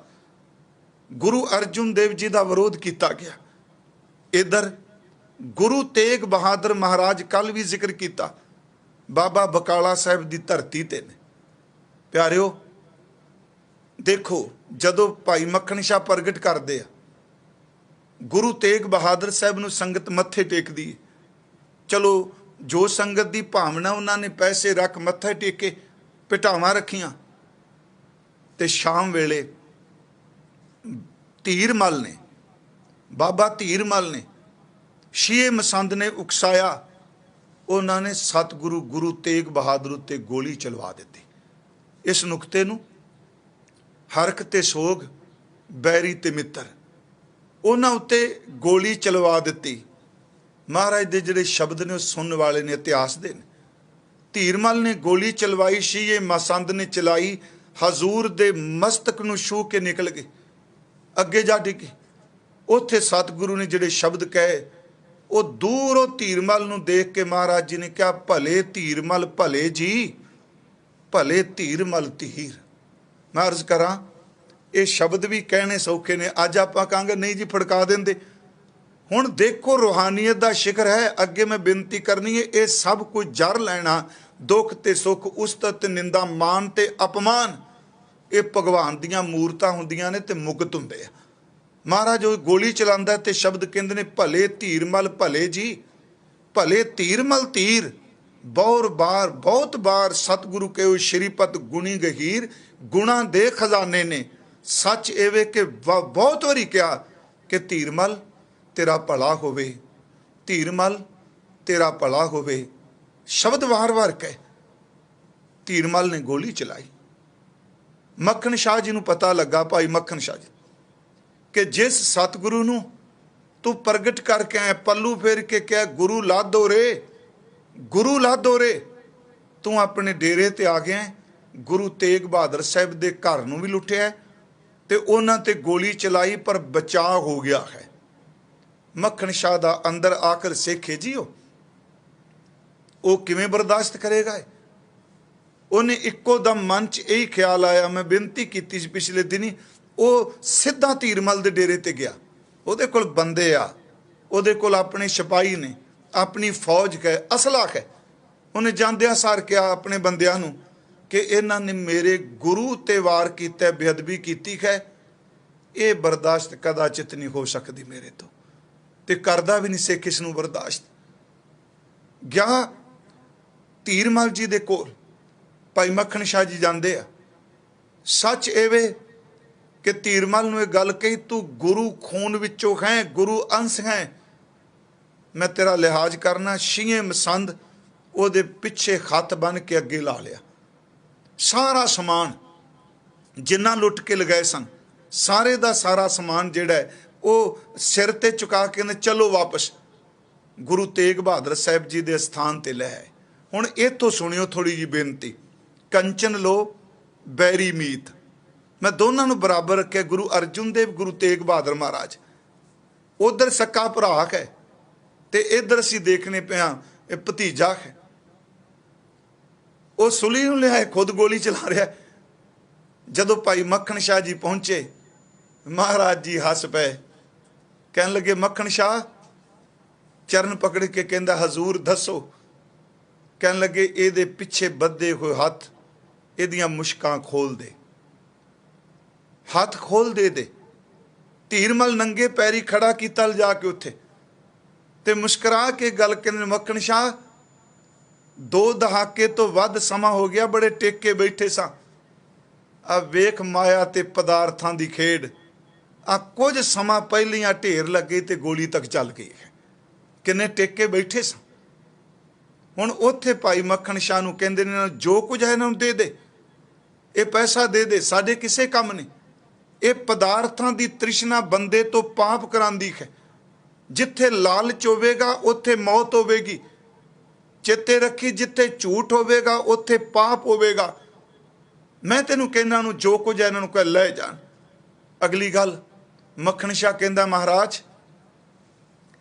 A: गुरु अर्जुन देव जी का विरोध किया गया। इधर गुरु तेग बहादुर महाराज कल भी जिक्र किया, बाबा बकाला साहब की धरती ते ने। प्यारिओ देखो, जदों भाई मक्खन शाह प्रगट करते हैं, गुरु तेग बहादुर साहब नूं संगत मत्थे टेकदी है। चलो जो संगत की भावना, उन्होंने पैसे रख मत्थे टेके, पिटावां रखियां, ते शाम वेले धीरमल ने, बाबा धीरमल ने, शीए मसंद ने उकसाया, उन्होंने सतगुरु गुरु तेग बहादुर उत्ते गोली चलवा दी। इस नुकते नूं हरख ते सोग बैरी ते मित्र, उन्हां उत्ते गोली चलवा दी। महाराज दे जिहड़े शब्द ने सुनने वाले ने इतिहास दे ने। धीरमल ने गोली चलवाई, शीए मसंद ने चलाई, हजूर दे मस्तक नूं छू के निकल गए, अगे जा डिगे। उत्थे सतगुरु ने जिहड़े शब्द कहे, वो दूरों धीरमल नूं देख के महाराज जी ने कहा, भले धीरमल भले जी, भले धीरमल धीर। मैं अर्ज करा, ये शब्द भी कहने सौखे ने, अज आपां कहांगे नहीं जी फड़का देंदे। हुण देखो रूहानीयत का शिखर है। अगे मैं बेनती करनी है, ये सब कुछ जर लैना, दुख ते सुख, उस्तत निंदा मान ते अपमान, ये भगवान दियां मूरतां हुंदियां ने ते मुगत हुंदे आ। महाराज जो गोली चलांदा ते शब्द कहंदे ने, भले धीरमल भले जी, भले धीरमल धीर, बहुत बार सतगुरु कहो श्रीपत गुणी गहीर, गुणा दे खजाने ने। सच एवे कि बहुत वारी कहा कि धीरमल तेरा भला होवे, धीरमल तेरा भला होवे, शब्द वार वार कहे। धीरमल ने गोली चलाई। मक्खन शाह जी नूं पता लगा, भाई मक्खन शाह जी, कि जिस सतगुरु नूं तू प्रगट करके आए, पल्लू फेर के क्या गुरु लादो रे, गुरु लादो रे, तू अपने डेरे ते आ गया। गुरु तेग बहादुर साहब दे घर नूं भी लुटिया ते उन्हां ते गोली चलाई, पर बचाव हो गया है। मक्खन शाह दा अंदर आकर सिख है जी, वो किवें बर्दाश्त करेगा। उन्हें इक्को दम मन च यही ख्याल आया, मैं बेनती की पिछले दिनी, वो सीधा धीरमल दे डेरे ते गया। उहदे कोल बंदे आ, उहदे कोल अपने सिपाही ने, अपनी फौज है, असला है। उन्हें जांदिया सार कहा अपने बंदियां नूं कि इन्हां ने मेरे गुरु ते वार कीता, बेअदबी कीती है, ये बर्दाश्त कदाचित नहीं हो सकती मेरे तो, ते करदा भी नहीं से किस नूं बर्दाश्त। गया धीरमल जी दे कोल, भाई मक्खन शाह जी जांदे आ। सच एवे कि धीरमल नूं ये गल कही, तू गुरु खून विचों है, गुरु अंश है, मैं तेरा लिहाज करना। छीए मसंद ਉਹਦੇ ਪਿੱਛੇ ਖੱਤ बन के ਅੱਗੇ ਲਾ ਲਿਆ। ਸਾਰਾ ਸਮਾਨ ਜਿੰਨਾ ਲੁੱਟ ਕੇ ਲਗਾਏ ਸਨ, ਸਾਰੇ ਦਾ ਸਾਰਾ ਸਮਾਨ ਜਿਹੜਾ ਹੈ ਉਹ ਸਿਰ ਤੇ ਚੁਕਾ ਕੇ ਨੇ ਚਲੋ ਵਾਪਸ ਗੁਰੂ ਤੇਗ ਬਹਾਦਰ ਸਾਹਿਬ ਜੀ ਦੇ ਸਥਾਨ ਤੇ ਲੈ ਆਏ। ਹੁਣ ਇੱਥੋਂ ਸੁਣਿਓ ਥੋੜੀ ਜੀ ਬੇਨਤੀ। ਕੰਚਨ ਲੋ ਬੈਰੀ ਮੀਤ, ਮੈਂ ਦੋਨਾਂ ਨੂੰ ਬਰਾਬਰ ਰੱਖਿਆ। ਗੁਰੂ ਅਰਜਨ ਦੇਵ, ਗੁਰੂ ਤੇਗ ਬਹਾਦਰ ਮਹਾਰਾਜ, ਉਧਰ ਸਕਾ ਭਰਾ ਹੈ ਤੇ ਇੱਧਰ ਅਸੀਂ ਦੇਖਣੇ ਪਿਆ ਇਹ ਭਤੀਜਾ ਹੈ। ਉਹ ਸੁਲੀ ਨੂੰ ਲਿਆਏ, ਖੁਦ ਗੋਲੀ ਚਲਾ ਰਿਹਾ। ਜਦੋਂ ਭਾਈ ਮੱਖਣ ਸ਼ਾਹ ਜੀ ਪਹੁੰਚੇ, ਮਹਾਰਾਜ ਜੀ ਹੱਸ ਪਏ, ਕਹਿਣ ਲੱਗੇ ਮੱਖਣ ਸ਼ਾਹ, ਚਰਨ ਪਕੜ ਕੇ ਕਹਿੰਦਾ ਹਜ਼ੂਰ ਦੱਸੋ। ਕਹਿਣ ਲੱਗੇ ਇਹਦੇ ਪਿੱਛੇ ਬੱਧੇ ਹੋਏ ਹੱਥ, ਇਹਦੀਆਂ ਮੁਸ਼ਕਾਂ ਖੋਲ ਦੇ, ਹੱਥ ਖੋਲ ਦੇ। ਧੀਰਮਲ ਨੰਗੇ ਪੈਰੀ ਖੜਾ ਕੀਤਾ ਲਿਜਾ ਕੇ ਉੱਥੇ ਤੇ ਮੁਸਕਰਾ ਕੇ ਗੱਲ ਕਹਿੰਦੇ ਮੱਖਣ ਸ਼ਾਹ, 2 ਦਹਾਕੇ ਤੋਂ ਵੱਧ ਸਮਾਂ ਹੋ ਗਿਆ, ਬੜੇ ਟੇਕ ਕੇ ਬੈਠੇ ਸਾਂ। ਆ ਵੇਖ ਮਾਇਆ ਤੇ ਪਦਾਰਥਾਂ ਦੀ ਖੇਡ, ਆ ਕੁਝ ਸਮਾਂ ਪਹਿਲੀਆਂ ਢੇਰ ਲੱਗੇ ਤੇ ਗੋਲੀ ਤੱਕ ਚੱਲ ਗਈ ਹੈ। ਕਿੰਨੇ ਟੇਕ ਕੇ ਬੈਠੇ ਸਾਂ। ਹੁਣ ਉੱਥੇ ਭਾਈ ਮੱਖਣ ਸ਼ਾਹ ਨੂੰ ਕਹਿੰਦੇ ਨੇ ਜੋ ਕੁਝ ਹੈ ਇਹਨਾਂ ਨੂੰ ਦੇ ਦੇ, ਇਹ ਪੈਸਾ ਦੇ ਦੇ, ਸਾਡੇ ਕਿਸੇ ਕੰਮ ਨਹੀਂ। ਇਹ ਪਦਾਰਥਾਂ ਦੀ ਤ੍ਰਿਸ਼ਨਾ ਬੰਦੇ ਤੋਂ ਪਾਪ ਕਰਾਂਦੀ ਹੈ। ਜਿੱਥੇ ਲਾਲਚ ਹੋਵੇਗਾ ਉੱਥੇ ਮੌਤ ਹੋਵੇਗੀ। ਚੇਤੇ ਰੱਖੀ, ਜਿੱਥੇ ਝੂਠ ਹੋਵੇਗਾ ਉੱਥੇ ਪਾਪ ਹੋਵੇਗਾ। ਮੈਂ ਤੈਨੂੰ ਕਹਿੰਦਾ ਨੂੰ ਜੋ ਕੁਝ ਹੈ ਇਹਨਾਂ ਨੂੰ ਕਹਿ ਲੈ ਜਾਣ। ਅਗਲੀ ਗੱਲ, ਮੱਖਣ ਸ਼ਾਹ ਕਹਿੰਦਾ ਮਹਾਰਾਜ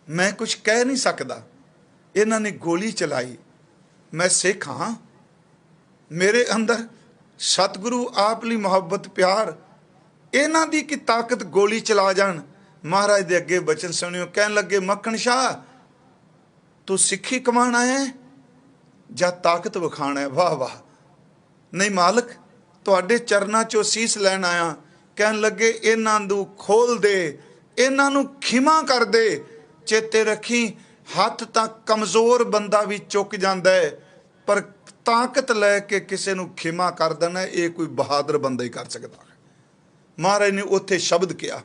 A: ਮੈਂ ਕੁਝ ਕਹਿ ਨਹੀਂ ਸਕਦਾ, ਇਹਨਾਂ ਨੇ ਗੋਲੀ ਚਲਾਈ, ਮੈਂ ਸਿੱਖ ਹਾਂ, ਮੇਰੇ ਅੰਦਰ ਸਤਿਗੁਰੂ ਆਪ ਲਈ ਮੁਹੱਬਤ ਪਿਆਰ, ਇਹਨਾਂ ਦੀ ਕੀ ਤਾਕਤ ਗੋਲੀ ਚਲਾ ਜਾਣ। ਮਹਾਰਾਜ ਦੇ ਅੱਗੇ ਬਚਨ ਸੁਣਿਓ। ਕਹਿਣ ਲੱਗੇ ਮੱਖਣ ਸ਼ਾਹ ਤੂੰ ਸਿੱਖੀ ਕਮਾਉਣ ਆਇਆ ਜਾਂ ਤਾਕਤ ਵਿਖਾਣਾ ਹੈ? ਵਾਹ ਵਾਹ, ਨਹੀਂ ਮਾਲਕ ਤੁਹਾਡੇ ਚਰਨਾਂ 'ਚੋਂ ਸੀਸ ਲੈਣ ਆਇਆ। ਕਹਿਣ ਲੱਗੇ ਇਹਨਾਂ ਨੂੰ ਖੋਲ ਦੇ, ਇਹਨਾਂ ਨੂੰ ਖਿਮਾ ਕਰ ਦੇ। ਚੇਤੇ ਰੱਖੀ, ਹੱਥ ਤਾਂ ਕਮਜ਼ੋਰ ਬੰਦਾ ਵੀ ਚੁੱਕ ਜਾਂਦਾ ਹੈ, ਪਰ ਤਾਕਤ ਲੈ ਕੇ ਕਿਸੇ ਨੂੰ ਖਿਮਾ ਕਰ ਦੇਣਾ ਇਹ ਕੋਈ ਬਹਾਦਰ ਬੰਦਾ ਹੀ ਕਰ ਸਕਦਾ ਹੈ। ਮਹਾਰਾਜ ਨੇ ਉੱਥੇ ਸ਼ਬਦ ਕਿਹਾ।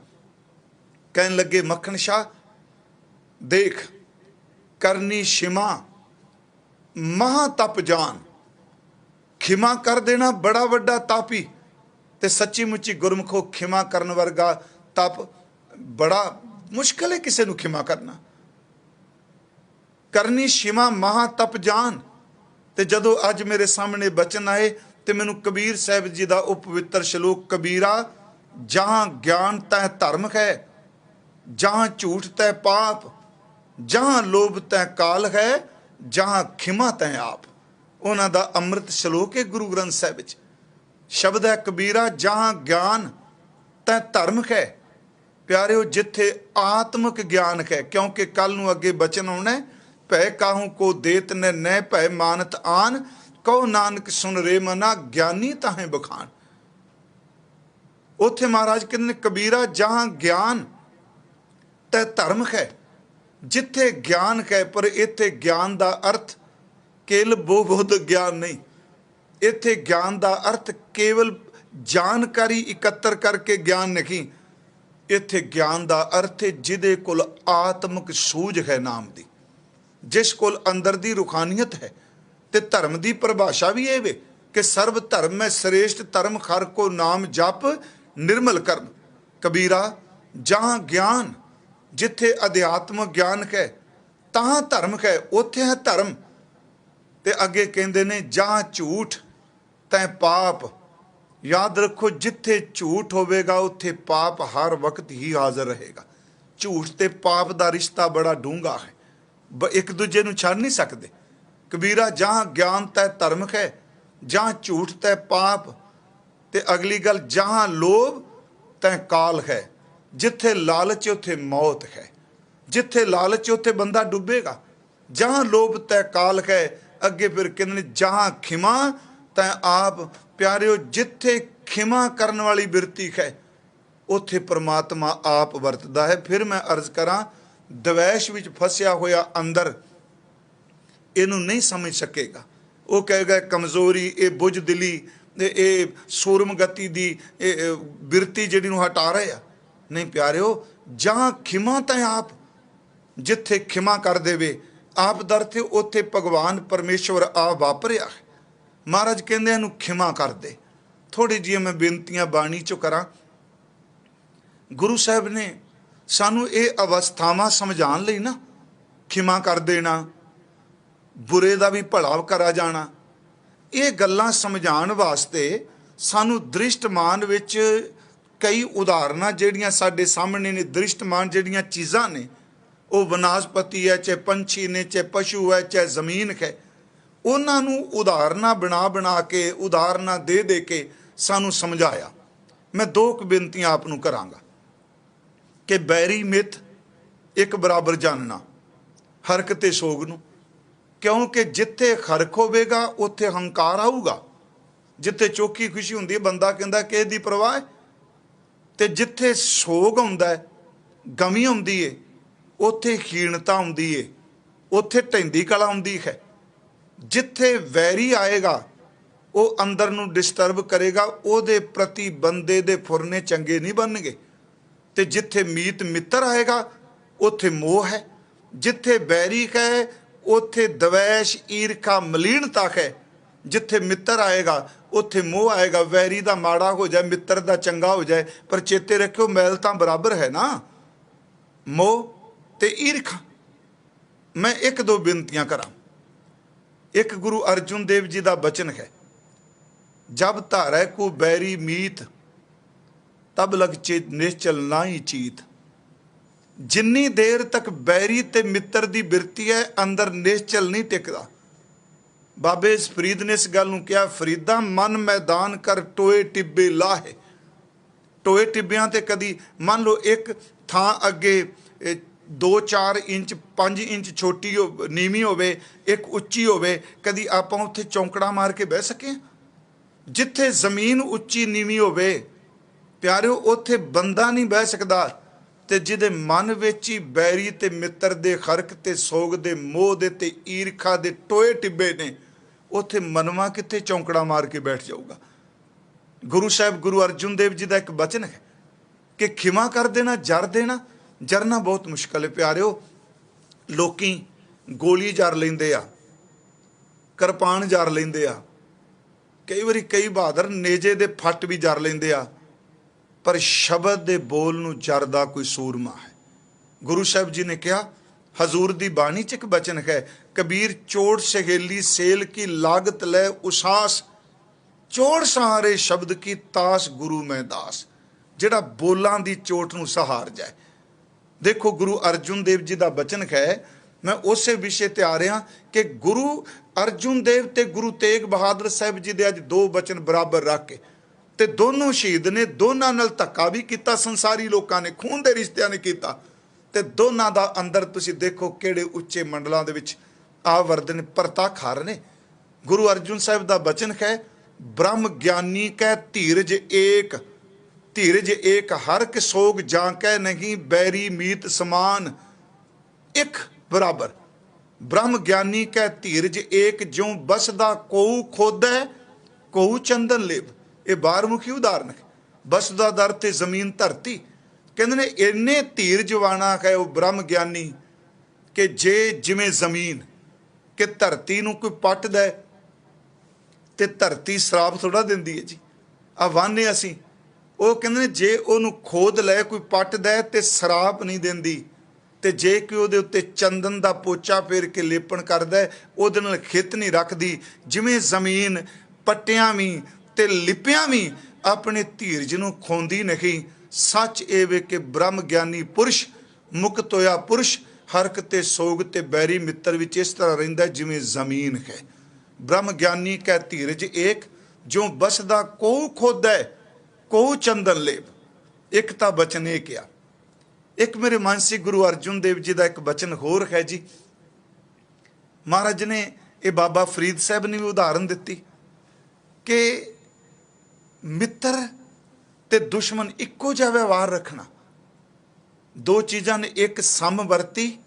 A: ਕਹਿਣ ਲੱਗੇ ਮੱਖਣ ਸ਼ਾਹ ਦੇਖ, ਕਰਨੀ ਸ਼ਿਮਾ ਮਹਾ ਤਪ ਜਾਨ। ਖਿਮਾ ਕਰ ਦੇਣਾ ਬੜਾ ਵੱਡਾ ਤਾਪੀ, ਤੇ ਸੱਚੀ ਮੁੱਚੀ ਗੁਰਮੁਖੋ ਖਿਮਾ ਕਰਨ ਵਰਗਾ ਤਪ ਬੜਾ ਮੁਸ਼ਕਿਲ ਹੈ ਕਿਸੇ ਨੂੰ ਖਿਮਾ ਕਰਨਾ। ਕਰਨੀ ਸ਼ਿਮਾ ਮਹਾ ਤਪ ਜਾਨ। ਤੇ ਜਦੋਂ ਅੱਜ ਮੇਰੇ ਸਾਹਮਣੇ ਬਚਨ ਆਏ ਤੇ ਮੈਨੂੰ ਕਬੀਰ ਸਾਹਿਬ ਜੀ ਦਾ ਉਹ ਪਵਿੱਤਰ ਸ਼ਲੋਕ, ਕਬੀਰਾ ਜਹਾਂ ਗਿਆਨ ਤੈ ਧਰਮ ਹੈ, ਜਹਾਂ ਝੂਠ ਤੈ ਪਾਪ, ਜਹਾਂ ਲੋਭ ਤੈ ਕਾਲ ਹੈ, ਜਹਾਂ ਖਿਮਾ ਤੈ ਆਪ। ਉਹਨਾਂ ਦਾ ਅੰਮ੍ਰਿਤ ਸ਼ਲੋਕ ਹੈ ਗੁਰੂ ਗ੍ਰੰਥ ਸਾਹਿਬ ਵਿੱਚ। ਸ਼ਬਦ ਹੈ ਕਬੀਰਾ ਜਹਾਂ ਗਿਆਨ ਤੈ ਧਰਮ ਹੈ। ਪਿਆਰਿਓ, ਜਿੱਥੇ ਆਤਮਿਕ ਗਿਆਨ ਹੈ, ਕਿਉਂਕਿ ਕੱਲ ਨੂੰ ਅੱਗੇ ਬਚਨ ਆਉਣਾ, ਭੈ ਕਾਹੂ ਕੋ ਦੇਤ ਨੇ ਨੈ ਭੈ ਮਾਨਤ ਆਨ, ਕਹੋ ਨਾਨਕ ਸੁਨ ਰੇ ਮਨਾ ਗਿਆਨੀ ਤਾਹੇ ਬਖਾਨ। ਉੱਥੇ ਮਹਾਰਾਜ ਕਹਿੰਦੇ ਨੇ ਕਬੀਰਾ ਜਹਾਂ ਗਿਆਨ ਤੈ ਧਰਮ ਹੈ। ਜਿੱਥੇ ਗਿਆਨ ਹੈ, ਪਰ ਇੱਥੇ ਗਿਆਨ ਦਾ ਅਰਥ ਕੇਵਲ ਬੋਧ ਗਿਆਨ ਨਹੀਂ। ਇੱਥੇ ਗਿਆਨ ਦਾ ਅਰਥ ਕੇਵਲ ਜਾਣਕਾਰੀ ਇਕੱਤਰ ਕਰਕੇ ਗਿਆਨ ਨਹੀਂ। ਇੱਥੇ ਗਿਆਨ ਦਾ ਅਰਥ ਹੈ ਜਿਹਦੇ ਕੋਲ ਆਤਮਿਕ ਸੂਝ ਹੈ ਨਾਮ ਦੀ, ਜਿਸ ਕੋਲ ਅੰਦਰ ਦੀ ਰੂਹਾਨੀਅਤ ਹੈ। ਤੇ ਧਰਮ ਦੀ ਪਰਿਭਾਸ਼ਾ ਵੀ ਇਹ ਵੇ ਕਿ ਸਰਬ ਧਰਮ ਮੈਂ ਸ੍ਰੇਸ਼ਟ ਧਰਮ, ਹਰ ਕੋ ਨਾਮ ਜਪ ਨਿਰਮਲ ਕਰਮ। ਕਬੀਰਾ ਜਹਾਂ ਗਿਆਨ, ਜਿੱਥੇ ਅਧਿਆਤਮਿਕ ਗਿਆਨ ਹੈ ਤਾਂ ਧਰਮ ਹੈ, ਉੱਥੇ ਹੈ ਧਰਮ। ਤੇ ਅੱਗੇ ਕਹਿੰਦੇ ਨੇ ਜਹਾਂ ਝੂਠ ਤੈ ਪਾਪ। ਯਾਦ ਰੱਖੋ, ਜਿੱਥੇ ਝੂਠ ਹੋਵੇਗਾ ਉੱਥੇ ਪਾਪ ਹਰ ਵਕਤ ਹੀ ਹਾਜ਼ਰ ਰਹੇਗਾ। ਝੂਠ ਤੇ ਪਾਪ ਦਾ ਰਿਸ਼ਤਾ ਬੜਾ ਡੂੰਘਾ ਹੈ, ਇੱਕ ਦੂਜੇ ਨੂੰ ਛੱਡ ਨਹੀਂ ਸਕਦੇ। ਕਬੀਰਾ ਜਹਾਂ ਗਿਆਨ ਤੈ ਧਰਮ ਹੈ, ਜਹਾਂ ਝੂਠ ਤੈ ਪਾਪ। ਤੇ ਅਗਲੀ ਗੱਲ, ਜਹਾਂ ਲੋਭ ਤੈ ਕਾਲ ਹੈ। ਜਿੱਥੇ ਲਾਲਚ ਉੱਥੇ ਮੌਤ ਹੈ। ਜਿੱਥੇ ਲਾਲਚ ਉੱਥੇ ਬੰਦਾ ਡੁੱਬੇਗਾ। ਜਹਾਂ ਲੋਭ ਤੈ ਕਾਲ ਹੈ। ਅੱਗੇ ਫਿਰ ਕਹਿੰਦੇ ਨੇ ਜਹਾਂ ਖਿਮਾ ਤੈ ਆਪ। ਪਿਆਰਿਓ, ਜਿੱਥੇ ਖਿਮਾ ਕਰਨ ਵਾਲੀ ਬਿਰਤੀ ਹੈ ਉੱਥੇ ਪ੍ਰਮਾਤਮਾ ਆਪ ਵਰਤਦਾ ਹੈ। ਫਿਰ ਮੈਂ ਅਰਜ਼ ਕਰਾਂ, ਦਵੈਸ਼ ਵਿੱਚ ਫਸਿਆ ਹੋਇਆ ਅੰਦਰ ਇਹਨੂੰ ਨਹੀਂ ਸਮਝ ਸਕੇਗਾ। ਉਹ ਕਹੇਗਾ ਕਮਜ਼ੋਰੀ, ਇਹ ਬੁੱਝ ਦਿਲੀ, ਇਹ ਸੂਰਮ ਗਤੀ ਦੀ ਬਿਰਤੀ ਜਿਹੜੀ ਨੂੰ ਹਟਾ ਰਹੇ ਆ। ਨਹੀਂ ਪਿਆਰਿਓ, ਜਾਂ ਖਿਮਾ ਤਾਂ ਆਪ, ਜਿੱਥੇ ਖਿਮਾ ਕਰ ਦੇਵੇ ਆਪ ਦਰ ਤੇ, ਉੱਥੇ ਭਗਵਾਨ ਪਰਮੇਸ਼ਵਰ ਆ ਵਾਪਰਿਆ ਹੈ। ਮਹਾਰਾਜ ਕਹਿੰਦੇ ਇਹਨੂੰ ਖਿਮਾ ਕਰ ਦੇ। ਥੋੜੀ ਜਿਹੀ ਮੈਂ ਬੇਨਤੀਆਂ ਬਾਣੀ ਚੋਂ ਕਰਾਂ। ਗੁਰੂ ਸਾਹਿਬ ਨੇ ਸਾਨੂੰ ਇਹ ਅਵਸਥਾਵਾਂ ਸਮਝਾਉਣ ਲਈ ਨਾ, ਖਿਮਾ ਕਰ ਦੇਣਾ, ਬੁਰੇ ਦਾ ਵੀ ਭਲਾ ਕਰਾ ਜਾਣਾ, ਇਹ ਗੱਲਾਂ ਸਮਝਾਉਣ ਵਾਸਤੇ ਸਾਨੂੰ ਦ੍ਰਿਸ਼ਟਮਾਨ ਵਿੱਚ ਕਈ ਉਦਾਹਰਨਾਂ ਜਿਹੜੀਆਂ ਸਾਡੇ ਸਾਹਮਣੇ ਨੇ, ਦ੍ਰਿਸ਼ਟਮਾਨ ਜਿਹੜੀਆਂ ਚੀਜ਼ਾਂ ਨੇ, ਉਹ ਵਨਾਸਪਤੀ ਹੈ, ਚਾਹੇ ਪੰਛੀ ਨੇ, ਚਾਹੇ ਪਸ਼ੂ ਹੈ, ਚਾਹੇ ਜ਼ਮੀਨ ਹੈ, ਉਹਨਾਂ ਨੂੰ ਉਦਾਹਰਨਾਂ ਬਣਾ ਕੇ, ਉਦਾਹਰਨਾਂ ਦੇ ਕੇ ਸਾਨੂੰ ਸਮਝਾਇਆ। ਮੈਂ ਦੋ ਕੁ ਬੇਨਤੀਆਂ ਆਪ ਨੂੰ ਕਰਾਂਗਾ ਕਿ ਬੈਰੀ ਮਿੱਤ ਇੱਕ ਬਰਾਬਰ ਜਾਣਨਾ ਹਰਕ ਤੇ ਸੋਗ ਨੂੰ, ਕਿਉਂਕਿ ਜਿੱਥੇ ਹਰਕ ਹੋਵੇਗਾ ਉੱਥੇ ਹੰਕਾਰ ਆਊਗਾ। ਜਿੱਥੇ ਚੋਖੀ ਖੁਸ਼ੀ ਹੁੰਦੀ ਹੈ ਬੰਦਾ ਕਹਿੰਦਾ ਕਿ ਇਹਦੀ ਪਰਵਾਹ ਹੈ, ਤੇ ਜਿੱਥੇ ਸੋਗ ਆਉਂਦਾ ਹੈ, ਗਮੀ ਆਉਂਦੀ ਹੈ, ਉੱਥੇ ਹੀਣਤਾ ਆਉਂਦੀ ਹੈ, ਉੱਥੇ ਢਹਿੰਦੀ ਕਲਾ ਆਉਂਦੀ ਹੈ। ਜਿੱਥੇ ਵੈਰੀ ਆਏਗਾ ਉਹ ਅੰਦਰ ਨੂੰ ਡਿਸਟਰਬ ਕਰੇਗਾ, ਉਹਦੇ ਪ੍ਰਤੀ ਬੰਦੇ ਦੇ ਫੁਰਨੇ ਚੰਗੇ ਨਹੀਂ ਬਣਨਗੇ। ਤੇ ਜਿੱਥੇ ਮੀਤ ਮਿੱਤਰ ਆਏਗਾ ਉੱਥੇ ਮੋਹ ਹੈ, ਜਿੱਥੇ ਬੈਰੀ ਹੈ ਉੱਥੇ ਦਵੈਸ਼ ਈਰਖਾ ਮਲੀਨਤਾ ਹੈ। ਜਿੱਥੇ ਮਿੱਤਰ ਆਏਗਾ ਉੱਥੇ ਮੋਹ ਆਏਗਾ। ਵੈਰੀ ਦਾ ਮਾੜਾ ਹੋ ਜਾਏ, ਮਿੱਤਰ ਦਾ ਚੰਗਾ ਹੋ ਜਾਏ, ਪਰ ਚੇਤੇ ਰੱਖਿਓ ਮੈਲ ਤਾਂ ਬਰਾਬਰ ਹੈ ਨਾ, ਮੋਹ ਤੇ ਈਰਖਾ। ਮੈਂ ਇੱਕ ਦੋ ਬੇਨਤੀਆਂ ਕਰਾਂ। ਇੱਕ ਗੁਰੂ ਅਰਜੁਨ ਦੇਵ ਜੀ ਦਾ ਬਚਨ ਹੈ, ਜਬ ਧਾਰੈ ਕੋ ਬੈਰੀ ਮੀਤ ਤਬ ਲਗ ਚੇਤ ਨਿਸ਼ਚਲ ਨਾ ਹੀ ਚੀਤ। ਜਿੰਨੀ ਦੇਰ ਤੱਕ ਬੈਰੀ ਤੇ ਮਿੱਤਰ ਦੀ ਬਿਰਤੀ ਹੈ, ਅੰਦਰ ਨਿਸ਼ਚਲ ਨਹੀਂ ਟਿਕਦਾ। ਬਾਬੇ ਫਰੀਦ ਨੇ ਇਸ ਗੱਲ ਨੂੰ ਕਿਹਾ, ਫਰੀਦਾ ਮਨ ਮੈਦਾਨ ਕਰ ਟੋਏ ਟਿੱਬੇ ਲਾਹੇ। ਟੋਏ ਟਿੱਬਿਆਂ ਤੇ ਕਦੀ ਮੰਨ ਲਓ ਇੱਕ ਥਾਂ ਅੱਗੇ 2-4 ਇੰਚ 5 ਇੰਚ ਛੋਟੀ ਨੀਵੀਂ ਹੋਵੇ, ਇੱਕ ਉੱਚੀ ਹੋਵੇ, ਕਦੀ ਆਪਾਂ ਉੱਥੇ ਚੌਂਕੜਾ ਮਾਰ ਕੇ ਬਹਿ ਸਕੇ? ਜਿੱਥੇ ਜ਼ਮੀਨ ਉੱਚੀ ਨੀਵੀਂ ਹੋਵੇ ਪਿਆਰਿਓ, ਉੱਥੇ ਬੰਦਾ ਨਹੀਂ ਬਹਿ ਸਕਦਾ। ਤੇ ਜਿਹਦੇ ਮਨ ਵਿੱਚ ਹੀ ਬੈਰੀ ਤੇ ਮਿੱਤਰ ਦੇ ਹਰਕ ਤੇ ਸੋਗ ਦੇ ਮੋਹ ਦੇ ਤੇ ਈਰਖਾ ਦੇ ਟੋਏ ਟਿੱਬੇ ਨੇ, ਉੱਥੇ ਮਨਵਾ ਕਿੱਥੇ ਚੌਂਕੜਾ ਮਾਰ ਕੇ ਬੈਠ ਜਾਊਗਾ। ਗੁਰੂ ਸਾਹਿਬ ਗੁਰੂ ਅਰਜੁਨ ਦੇਵ ਜੀ ਦਾ ਇੱਕ ਬਚਨ ਹੈ ਕਿ ਖਿਮਾ ਕਰ ਦੇਣਾ, ਜਰ ਦੇਣਾ। ਜਰਨਾ ਬਹੁਤ ਮੁਸ਼ਕਲ ਹੈ ਪਿਆਰਿਓ। ਲੋਕੀ ਗੋਲੀ ਜਰ ਲੈਂਦੇ ਆ, ਕਿਰਪਾਨ ਜਰ ਲੈਂਦੇ ਆ, ਕਈ ਵਾਰੀ ਕਈ ਬਹਾਦਰ ਨੇਜੇ ਦੇ ਫੱਟ ਵੀ ਜਰ ਲੈਂਦੇ ਆ, ਪਰ ਸ਼ਬਦ ਦੇ ਬੋਲ ਨੂੰ ਜਰਦਾ ਕੋਈ ਸੂਰਮਾ ਹੈ। ਗੁਰੂ ਸਾਹਿਬ ਜੀ ਨੇ ਕਿਹਾ, ਹਜ਼ੂਰ ਦੀ ਬਾਣੀ 'ਚ ਇੱਕ ਬਚਨ ਹੈ, ਕਬੀਰ ਚੋੜ ਸਹੇਲੀ ਸੇਲ ਕੀ ਲਾਗਤ ਲੈ ਉਸਾਸ, ਚੋੜ ਸਹਾਰੇ ਸ਼ਬਦ ਕੀ ਤਾਸ ਗੁਰੂ ਮੈਂ ਦਾਸ। ਜਿਹੜਾ ਬੋਲਾਂ ਦੀ ਚੋਟ ਨੂੰ ਸਹਾਰ ਜਾਏ। ਦੇਖੋ ਗੁਰੂ ਅਰਜੁਨ ਦੇਵ ਜੀ ਦਾ ਬਚਨ ਹੈ, ਮੈਂ ਉਸੇ ਵਿਸ਼ੇ ਤੇ ਆ ਰਿਹਾ ਕਿ ਗੁਰੂ ਅਰਜੁਨ ਦੇਵ ਤੇ ਗੁਰੂ ਤੇਗ ਬਹਾਦਰ ਸਾਹਿਬ ਜੀ ਦੇ ਅੱਜ ਦੋ ਬਚਨ ਬਰਾਬਰ ਰੱਖ ਕੇ, ਤੇ ਦੋਨੋਂ ਸ਼ਹੀਦ ਨੇ, ਦੋਨਾਂ ਨਾਲ ਧੱਕਾ ਵੀ ਕੀਤਾ ਸੰਸਾਰੀ ਲੋਕਾਂ ਨੇ, ਖੂਨ ਦੇ ਰਿਸ਼ਤਿਆਂ ਨੇ ਕੀਤਾ, ਤੇ ਦੋਨਾਂ ਦਾ ਅੰਦਰ ਤੁਸੀਂ ਦੇਖੋ ਕਿਹੜੇ ਉੱਚੇ ਮੰਡਲਾਂ ਦੇ ਵਿੱਚ ਆਵਰਦਨ ਪ੍ਰਤੱਖ ਹਰ ਨੇ। ਗੁਰੂ ਅਰਜੁਨ ਸਾਹਿਬ ਦਾ ਬਚਨ ਹੈ, ਬ੍ਰਹਮ ਗਿਆਨੀ ਕੈ ਧੀਰਜ ਏਕ, ਧੀਰਜ ਏਕ ਹਰ ਕੇ ਸੋਗ ਜਾਂ ਕੈ ਨਹੀਂ, ਬੈਰੀ ਮੀਤ ਸਮਾਨ ਇੱਕ ਬਰਾਬਰ। ਬ੍ਰਹਮ ਗਿਆਨੀ ਕੈ ਧੀਰਜ ਏਕ, ਜਿਉ ਬਸਦਾ ਕੋਉ ਖੋਦੈ ਕੋਉ ਚੰਦਨ ਲੇਵ। ਇਹ ਬਾਰਮੁਖੀ ਉਦਾਹਰਨ ਹੈ। ਬਸਦਾ ਦਰ ਤੇ ਜ਼ਮੀਨ ਧਰਤੀ। ਕਹਿੰਦੇ ਨੇ ਇੰਨੇ ਧੀਰਜਵਾਨਾ ਹੈ ਉਹ ਬ੍ਰਹਮ ਗਿਆਨੀ ਕਿ ਜੇ ਜਿਵੇਂ ਜ਼ਮੀਨ ਕਿ ਧਰਤੀ ਨੂੰ ਕੋਈ ਪੱਟਦਾ ਤੇ ਧਰਤੀ ਸਰਾਪ ਥੋੜਾ ਦਿੰਦੀ ਹੈ ਜੀ, ਆ ਵਾਹਨੇ ਅਸੀਂ। ਉਹ ਕਹਿੰਦੇ ਨੇ ਜੇ ਉਹਨੂੰ ਖੋਦ ਲੈ ਕੋਈ ਪੱਟਦਾ ਤੇ ਸਰਾਪ ਨਹੀਂ ਦਿੰਦੀ, ਤੇ ਜੇ ਕਿ ਉਹਦੇ ਉੱਤੇ ਚੰਦਨ ਦਾ ਪੋਚਾ ਫੇਰ ਕੇ ਲੇਪਣ ਕਰਦਾ ਉਹਦੇ ਨਾਲ ਖਿੱਤ ਨਹੀਂ ਰੱਖਦੀ। ਜਿਵੇਂ ਜ਼ਮੀਨ ਪੱਟਿਆਂ ਵੀ ਤੇ ਲਿਪਿਆਂ ਵੀ ਆਪਣੇ ਧੀਰਜ ਨੂੰ ਖੋਂਦੀ ਨਹੀਂ। ਸੱਚ ਇਹ ਵੇ ਕਿ ਬ੍ਰਹਮ ਗਿਆਨੀ ਪੁਰਸ਼ ਮੁਕਤ ਹੋਇਆ ਪੁਰਸ਼ ਹਰਕ ਤੇ ਸੋਗ ਤੇ ਬੈਰੀ ਮਿੱਤਰ ਵਿੱਚ ਇਸ ਤਰ੍ਹਾਂ ਰਹਿੰਦਾ ਜਿਵੇਂ ਜ਼ਮੀਨ ਹੈ। ਬ੍ਰਹਮ ਗਿਆਨੀ ਕੈ ਧੀਰਜ ਏਕ, ਜੋ ਬਸਦਾ ਕੋਉ ਖੋਦੈ ਕੋਉ ਚੰਦਨ ਲੇਵ। ਇੱਕ ਤਾਂ ਬਚਨ ਇਹ ਕਿਹਾ। ਇੱਕ ਮੇਰੇ ਮਨ ਸੀ ਗੁਰੂ ਅਰਜੁਨ ਦੇਵ ਜੀ ਦਾ ਇੱਕ ਬਚਨ ਹੋਰ ਹੈ ਜੀ। ਮਹਾਰਾਜ ਨੇ ਇਹ ਬਾਬਾ ਫਰੀਦ ਸਾਹਿਬ ਨੇ ਵੀ ਉਦਾਹਰਨ ਦਿੱਤੀ ਕਿ ਮਿੱਤਰ ਤੇ ਦੁਸ਼ਮਣ ਇੱਕੋ ਜਿਹਾ ਵਿਵਹਾਰ ਰੱਖਣਾ। ਦੋ ਚੀਜ਼ਾਂ ਨੇ, ਇੱਕ ਸਮਵਰਤੀ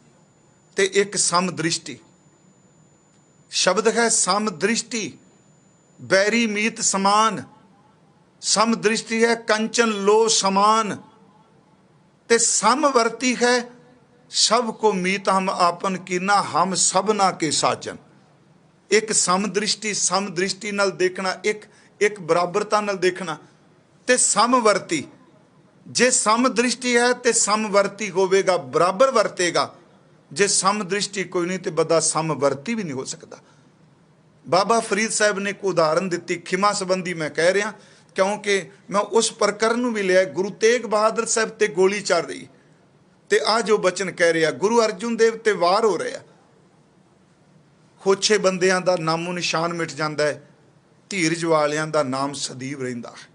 A: ਤੇ ਇੱਕ ਸਮਦ੍ਰਿਸ਼ਟੀ। ਸ਼ਬਦ ਹੈ ਸਮਦ੍ਰਿਸ਼ਟੀ। बैरी मीत समान, सम दृष्टि है कंचन लो समान, ते समवर्ती है सब को मीत हम आपन कीना, हम सबना के साजन। एक समदृष्टि नाल देखना, एक बराबरता नाल देखना, ते समवर्ती। जे समदृष्टि है ते समवर्ती होवेगा, बराबर वरतेगा। जे समदृष्टि कोई नहीं तो बंदा समवर्ती भी नहीं हो सकता। बाबा फरीद साहब ने एक उदाहरण दी, खिमा संबंधी मैं कह रहा क्योंकि मैं उस प्रकरण भी लिया। गुरु तेग बहादुर साहब ते गोली चल रही ते आ जो बचन कह रहा, गुरु अर्जुन देव ते वार हो रहा, होछे बंदियां दा नामो निशान मिट जाता है, धीरज वालियां दा नाम सदैव रहिंदा है।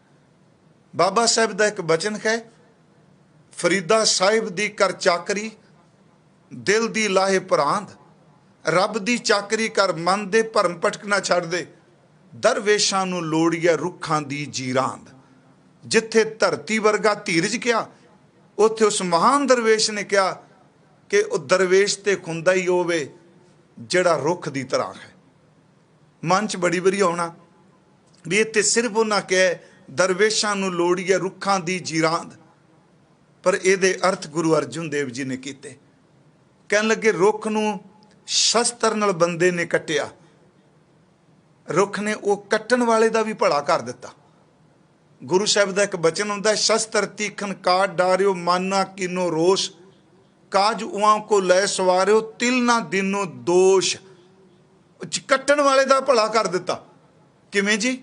A: बाबा साहब का एक बचन है, फरीदा साहिब दी कर चाकरी, दिल दी लाहे भरांद, रब दी चाकरी कर मन दे भरम भटकना छड़ दे, दरवेशां नूं लोड़िया रुखां दी जीरांद। जिथे धरती वर्गा धीरज किया, उत्थे उस महान दरवेश ने कहा कि वह दरवेश ते खुंदा ही होवे जिहड़ा रुख दी तरह है। मन च बड़ी बारी आउणा भी इत्थे सिर्फ उन्हां कहा दरवेशां नूं लोड़िया रुखां दी जीरांद, पर इहदे अर्थ गुरु अर्जुन देव जी ने कीते। कहन लगे रुख नूं शस्त्र नाल बंदे ने कट्टिया, रुख ने वो कट्टण वाले का भी भला कर दिता। गुरु साहब का एक बचन होंदा, शस्त्र तीखन काट डारियो, माना कीनो रोष, काज उआं को लै सवारियो, तिल ना दिनो दोष। कट्टण वाले का भला कर दिता। किवें जी?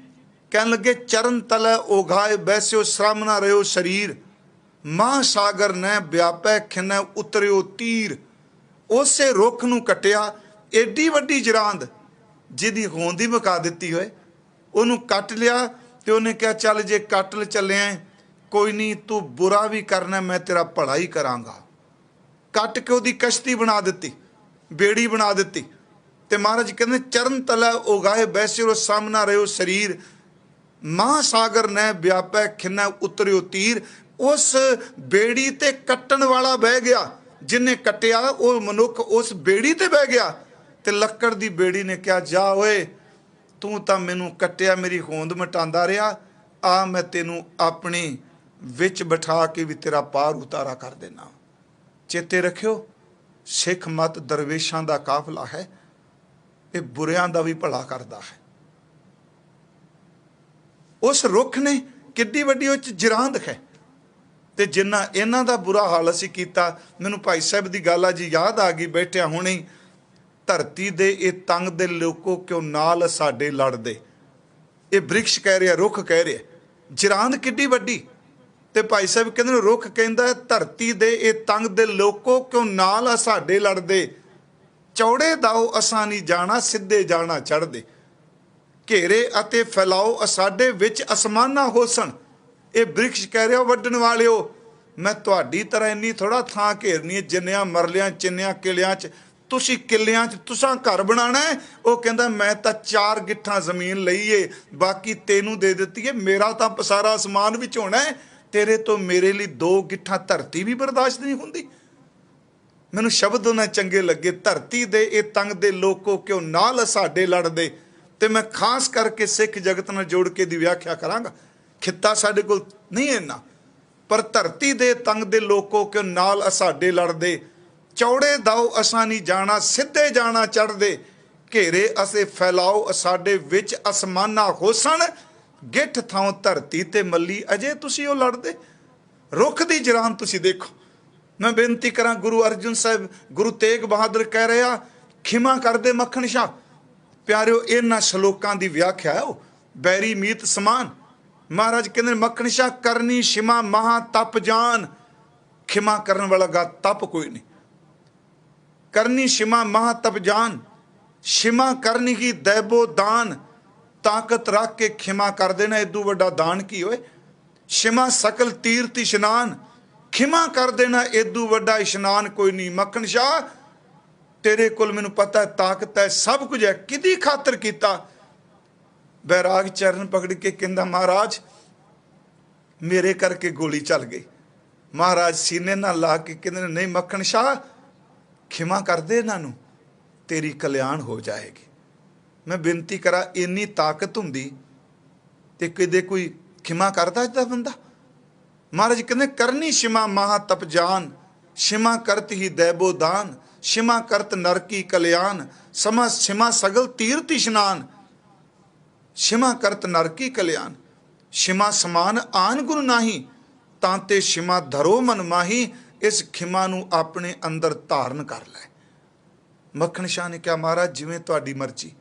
A: कहन लगे चरण तलै ओघाए बैसियो, श्रम ना रहो शरीर, महासागर न व्यापै खिनै उतरियो तीर। उसे रुख नूं कट्टिया, एडी वड्डी जरांद जिहदी होंद ही मुका दित्ती होए, उहनूं कट लिया ते उहने कहा चल जे कटल चलिया कोई नहीं, तू बुरा भी करना मैं तेरा भला ही करांगा। कट के उहदी कश्ती बना दित्ती, बेड़ी बना दित्ती। ते महाराज कहंदे चरण तलै उगाए बैसियो, सामना रहो शरीर, महासागर न व्यापै खिनै उतरियो तीर। उस बेड़ी ते कट्टण वाला बह गया, जिन्हें कट्टिया वो मनुख उस बेड़ी ते बह गया। ते लक्कड़ दी बेड़ी ने कहा जा ओए, तू तां मैनू कट्टिया मेरी होंद मिटांदा रहा, आ मैं तेनू अपनी विच बिठा के भी तेरा पार उतारा कर देना। चेते रखियो, सिख मत दरवेशां दा काफला है, ये बुरियां दा भी भला करदा है। उस रुख ने किड्डी वड्डी उच जिरांद है, ते जिन्ना इन्हां दा बुरा हाल असीं कीता। मैनूं भाई साहब दी गल अज याद आ गई बैठिया हुणे, धरती दे ये तंग दे लोको क्यों नाल साडे लड़दे। ये वृक्ष कह रहा, रुख कह रहा, जिरांद किड्डी वड्डी। ते भाई साहब कहंदे रुख कहंदा धरती दे ये तंग दे लोको क्यों नाल साडे लड़दे, चौड़े दाओ असां नहीं जाना, सिद्धे जाना चढ़दे, घेरे अते फैलाओ साडे विच असमाना होसन। ये वृक्ष कह रहा वड्डण वालिओ, मैं तुहाडी तरह इन्नी थोड़ा थां घेरनी है, जिन्नियां मरलियां चिन्नियां किलियां च तुसीं किलियां च तुसां घर बनाना है। वो कहंदा मैं तां 4 गिट्ठां जमीन लई है, बाकी तेनू दे दित्ती है, मेरा तां पसारा आसमान विच होना है, तेरे तो मेरे लिए 2 गिट्ठां धरती भी बर्दाश्त नहीं हुंदी। मैनूं शब्द उन्हें चंगे लगे, धरती दे ये तंग दे लोको क्यों नाल साडे लड़दे। ते मैं खास करके सिख जगत नाल जोड़ के दी व्याख्या करांगा। खिता साडे कोल नहीं इन्ना, पर धरती दे तंग दे लोको क्यों नाल साडे लड़दे, चौड़े दाओ असां नहीं जाना, सिद्धे जाना चढ़दे, घेरे असे फैलाओ साडे विच असमाना होसन, गिठ थां धरती ते मली अजे तुसीं ओ लड़दे। रुख दी जरान तुसीं देखो। मैं बेनती करा, गुरु अर्जुन साहब गुरु तेग बहादुर कह रहा खिमा कर दे मक्खण शाह। प्यारिओ इन्हां श्लोकां दी व्याख्या है वो बैरी मीत समान। महाराज कहते मक्खण शाह करनी शिमा महा तप जान। खिमा करने वाला गा तप कोई नहीं। करनी शिमा महा तप जान, शिमा करनी की दैबो दान। ताकत रख के खिमा कर देना इदू वड्डा दान की होए। शिमा सकल तीर्थ इशनान, खिमा कर देना इदू वड्डा इशनान कोई नहीं। मक्खण शाह तेरे कोल मैनू पता है ताकत है, सब कुछ है, किदी खातर कीता। बैराग चरण पकड़ के कहंदा महाराज मेरे करके गोली चल गई। महाराज सीने ना ला के कहंदे नहीं मक्खण शाह खिमा कर दे इन्हां नूं, तेरी कल्याण हो जाएगी। मैं बेनती करा, इन्नी ताकत हुंदी ते किदे कोई खिमा करदा अज दा बंदा? महाराज कहते करनी शिमा महा तप जान, शिमा करत ही दैबो दान, शिमा करत नर की कल्याण, समा शिमा सगल तीर्थ इशनान, शिमा करत नर की कल्याण, शिमा समान आन गुण नाही, तांते शिमा धरो मन माही, इस खिमा नू अपने अंदर धारण कर लै। मक्खन शाह ने कहा महाराज जिवें तुहाडी मर्जी।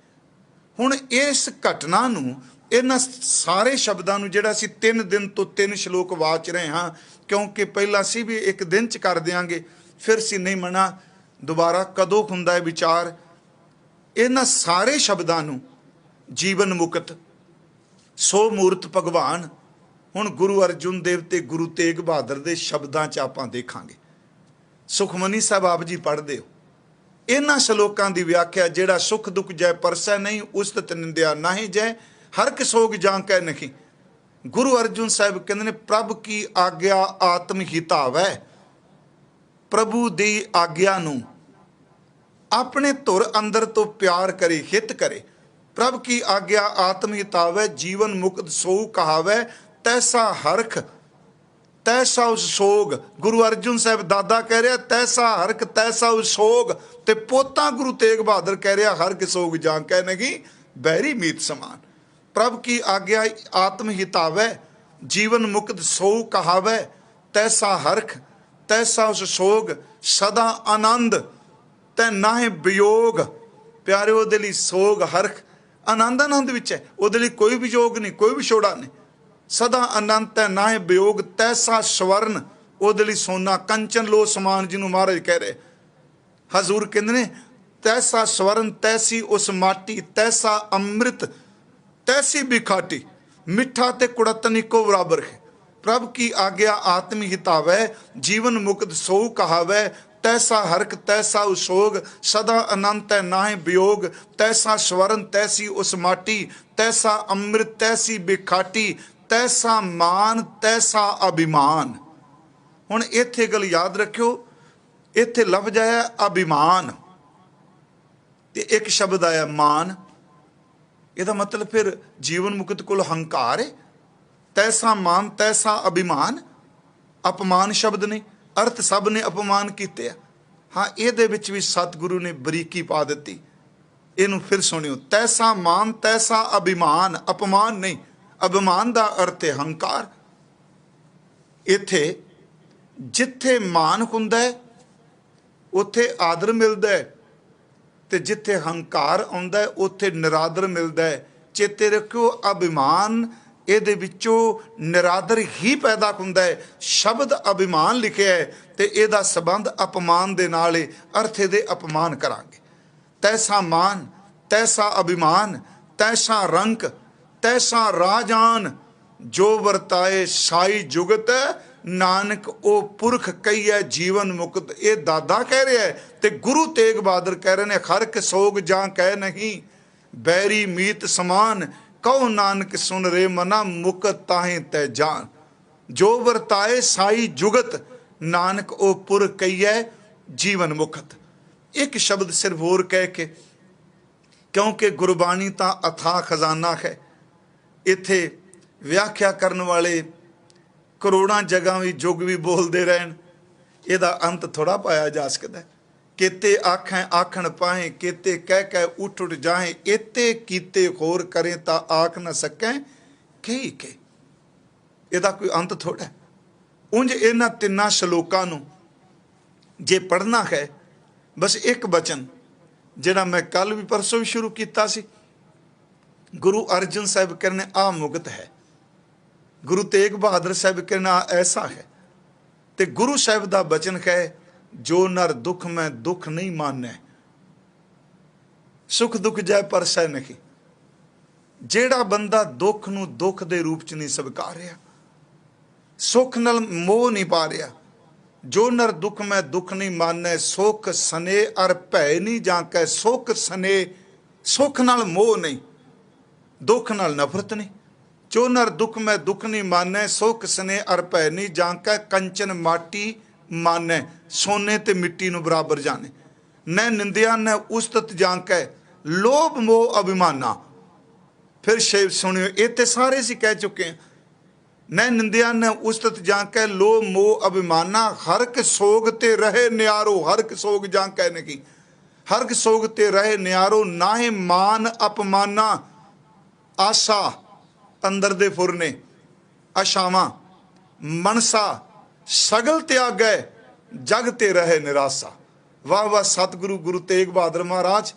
A: हुण इस घटना नू इन्हां सारे शब्दां नू जिहड़ा असीं 3 दिन तो 3 श्लोक वाच रहे हाँ, क्योंकि पहला असीं भी एक दिन च कर देंगे, फिर सी नहीं मना दोबारा कदों हुंदा है विचार। इन्हां सारे शब्दां नू जीवन मुक्त सो मूर्त भगवान हुण गुरु अर्जुन देव ते गुरु तेग बहादुर दे शब्दां च आपां देखांगे। सुखमनी साहब आप जी पढ़दे हो, इन्हां श्लोकां दी व्याख्या जिहड़ा सुख दुख जय परसै नहीं, उस्तत निंदिया नाहीं जय, हर किसोग जां कै नहीं। गुरु अर्जुन साहब कहते हैं प्रभ की आग्या आत्म हितावै, प्रभु दी आग्या नू अपने धुर अंदर तो प्यार करे, हित करे। प्रभ की आग्या आत्म हितावै, जीवन मुक्त सो कहावै, तैसा हरख तैसा उस सोग। गुरु अर्जुन साहब दादा कह रहा तैसा हरख तैसा उस सोग, ते पोता गुरु तेग बहादुर कह रहा हरख सोग जां कै नहीं, बैरी मीत समान। प्रभ की आज्ञा आत्म हितावै, जीवन मुक्त सो कहावै, तैसा हरख तैसा उस सोग, सदा आनंद तै नाहे वियोग। प्यारे ਉਹਦੇ ਲਈ सोग हरख आनंद आनंद विच है, ਉਹਦੇ ਲਈ कोई वियोग नहीं, कोई विछोड़ा नहीं। सदा आनंद तै नाहे वियोग, तैसा स्वर्ण ਉਹਦੇ ਲਈ सोना कंचन लो समान, जिन्हों महाराज कह रहे। हजूर कहते ने तैसा स्वर्ण तैसी उस माटी, तैसा अमृत तैसी बिखाटी, मिठा ते कुड़तन इको बराबर है। प्रभ की आज्ञा आत्म हितावै, जीवन मुक्त सो कहावै, तैसा हरख तैसा उसोग, सदा अनंत है नाहे वियोग, तैसा स्वर्ण तैसी उस माटी, तैसा अमृत तैसी बिखाटी, तैसा मान तैसा अभिमान। हुण इत्थे गल याद रखियो, इत्थे लफ्ज आया अभिमान ते एक शब्द आया मान। ਇਹਦਾ मतलब फिर जीवन मुक्त कोल हंकार है। तैसा मान तैसा अभिमान, अपमान शब्द ने, अर्थ सब ने अपमान किते। हाँ ਇਹਦੇ ਵਿੱਚ भी सतगुरु ने बरीकी पा दी। ਇਹਨੂੰ फिर सुनियो, तैसा मान तैसा अभिमान, अपमान नहीं, अभिमान का अर्थ है हंकार। इत्थे जिथे मान हुंदा है उत्थे आदर मिलता है, ते जिथे हंकार आउंदा है उत्थे निरादर मिलता है। चेते रखियो अभिमान ਇਹਦੇ ਵਿੱਚੋਂ निरादर ही पैदा हुंदा है। शब्द अभिमान लिखिया है ते ਇਹਦਾ संबंध अपमान दे नाल है, अर्थ ਇਹਦੇ अपमान करांगे। तैसा मान तैसा अभिमान, तैसा रंक तैसा राजान, जो वरताए साई जुगत, नानक ओ पुरख कहिए जीवन मुक्त। ये दादा कह रहा है ते गुरु तेग बहादुर कह रहे हैं हरख सोग जां कह नहीं, बैरी मीत समान, कहो नानक सुन रे मना, मुकत ताहे तै जान। जो वरताए साई जुगत, नानक ओ पुर कहिए जीवन मुक्त। एक शब्द सिर्फ होर कह के, क्योंकि गुरबाणी तो अथाह खजाना है, इत्थे व्याख्या करने वाले करोड़ां जगह भी जुग भी बोलते रहन, ਇਹਦਾ अंत थोड़ा पाया जा सकता है। केते आखें आखण पाएं, केते कह कह उठ उठ जाएं, एते कीते होर करें ता आख न सकें कही के। ਇਹਦਾ कोई अंत थोड़ा है। उंज इन्हां तिन्नां श्लोकां नूं जे पढ़ना है, बस एक बचन जिहड़ा मैं कल भी परसों भी शुरू किया सी, गुरु अर्जन साहब कहने आ मुगत है, गुरु तेग बहादुर साहब कहना ऐसा है, ते गुरु साहब का बचन है जो नर दुख में दुख नहीं माने, सुख दुख जय परसै नहीं। जेड़ा बंदा दुख नूं दुख दे रूप च नहीं स्वीकार रहा, सुख नाल मोह नहीं पा रहा, जो नर दुख में दुख नहीं माने, सुख सने अर भय नहीं जाके। सुख सने, सुख नाल मोह नहीं, दुख नाल नफरत नहीं। जो नर दुख में दुख नहीं माने, सुख सने अर भय नहीं जाके। कंचन माटी माने, सोने ते मिट्टी नूं बराबर जाने। न निंदिया न उस्तत जाके, लोभ मोह अभिमाना। फिर शेव सुनियो, ये तो सारे सी कह चुके हैं। न निंदिया न उस्तत जांकै लोभ मोह अभिमाना, हरक सोग ते रहे न्यारो। हरक सोग जांकै ने की, हरक सोग ते रहे न्यारो, नाहे मान अपमाना। आशा अंदर दे फुरने, आशावां मनसा सगल त्यागै, जग ते रहे निराशा। वाह वाह सतगुरु गुरु तेग बहादुर महाराज,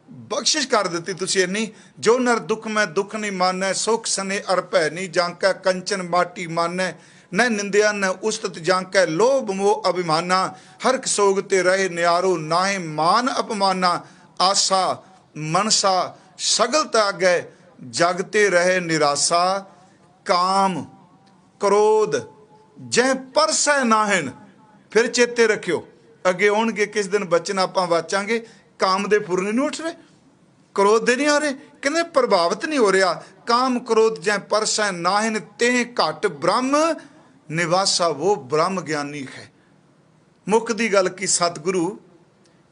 A: बख्शिश कर दी तुसी इन्नी। जो नर दुख मैं दुख नहीं मानै, सुख सने अर भै नहीं जांकै, कंचन माटी मानै। न निंदिया न उस्तत जांकै लोभ मोह अभिमाना, हरक सोग ते रहे न्यारो, नाहे मान अपमाना। आशा मनसा सगल त्यागै, जगते रहे निराशा। काम क्रोध जह परसै नाहिन। फिर चेते रखियो, अगे आउणगे किस दिन बचन आपां वाचांगे। काम दे फुरने नहीं उठ रहे, क्रोध दे नहीं आ रहे, कहते प्रभावित नहीं हो रहा। काम क्रोध जै परसै नाहिन, ते घट ब्रह्म निवासा। वो ब्रह्म ज्ञानी है। मुख दी गल की सतगुरु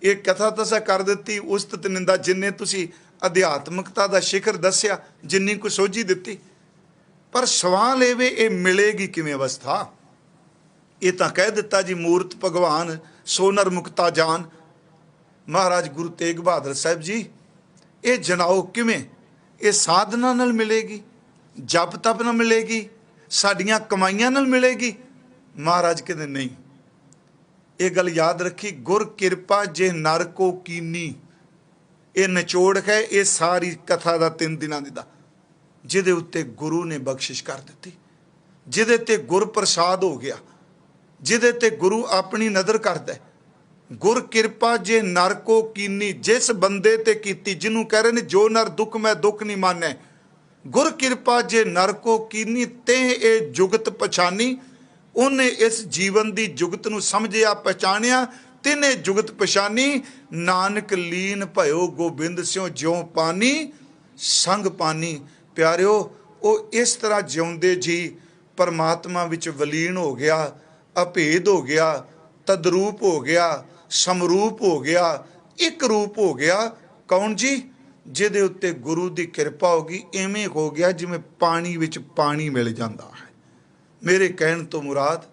A: ये कथा तसा कर दी। उस्तत निंदा जिन्ने तुसी अध्यात्मकता दा शिखर दस्या, जिन्नी को सोझी दिती, पर सवाल एवे ये मिलेगी किवें अवस्था। ये तां कह दिता जी मूर्त भगवान सोनर मुक्ता जान। महाराज गुरु तेग बहादुर साहब जी, ये जनाओ किवें? ये साधना नाल मिलेगी, जप तप नाल मिलेगी, साडियां कमाइयां नाल मिलेगी? महाराज कहते नहीं। ये गल याद रखी, गुर किरपा जे नर को कीनी। ये निचोड़ है ये सारी कथा का 3 दिनों दा, जिदे उत्ते गुरु ने बख्शिश कर दी, जिदे ते गुर प्रसाद हो गया, जिदे ते गुरु अपनी नज़र करता है। गुर किरपा जे नर को कीनी, जिस बंदे ते कीती, जिन्हों कह रहे ने जो नर दुख मैं दुख नहीं माने। गुर किरपा जे नर को कीनी, ते ये जुगत पछानी। उन्हें इस जीवन की जुगत नूं समझिया पहचानिया, तिने जुगत पछानी। नानक लीन भयो गोबिंद स्यों ज्यों पानी संग पानी। प्यारिओ, वो इस तरह जिउंदे जी परमात्मा विच वलीन हो गया, अभेद हो गया, तदरूप हो गया, समरूप हो गया, एक रूप हो गया। कौन जी? जिहदे उत्ते गुरु की किरपा होगी, इवें हो गया जिवें पानी विच पानी मिल जाता है। मेरे कहण तो मुराद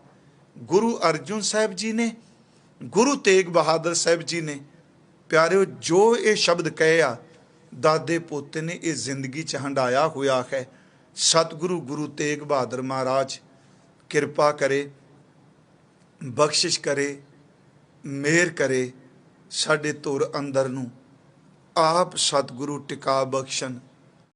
A: गुरु अर्जुन साहब जी ने, गुरु तेग बहादुर साहब जी ने, प्यारिओ जो ये शब्द कहे आ, दादे पोते ने ये जिंदगी च हंडाया हुआ है। सतगुरु गुरु तेग बहादुर महाराज किरपा करे, बख्शिश करे, मेहर करे, साडे धुर अंदर नूं आप सतगुरु टिका बख्शन।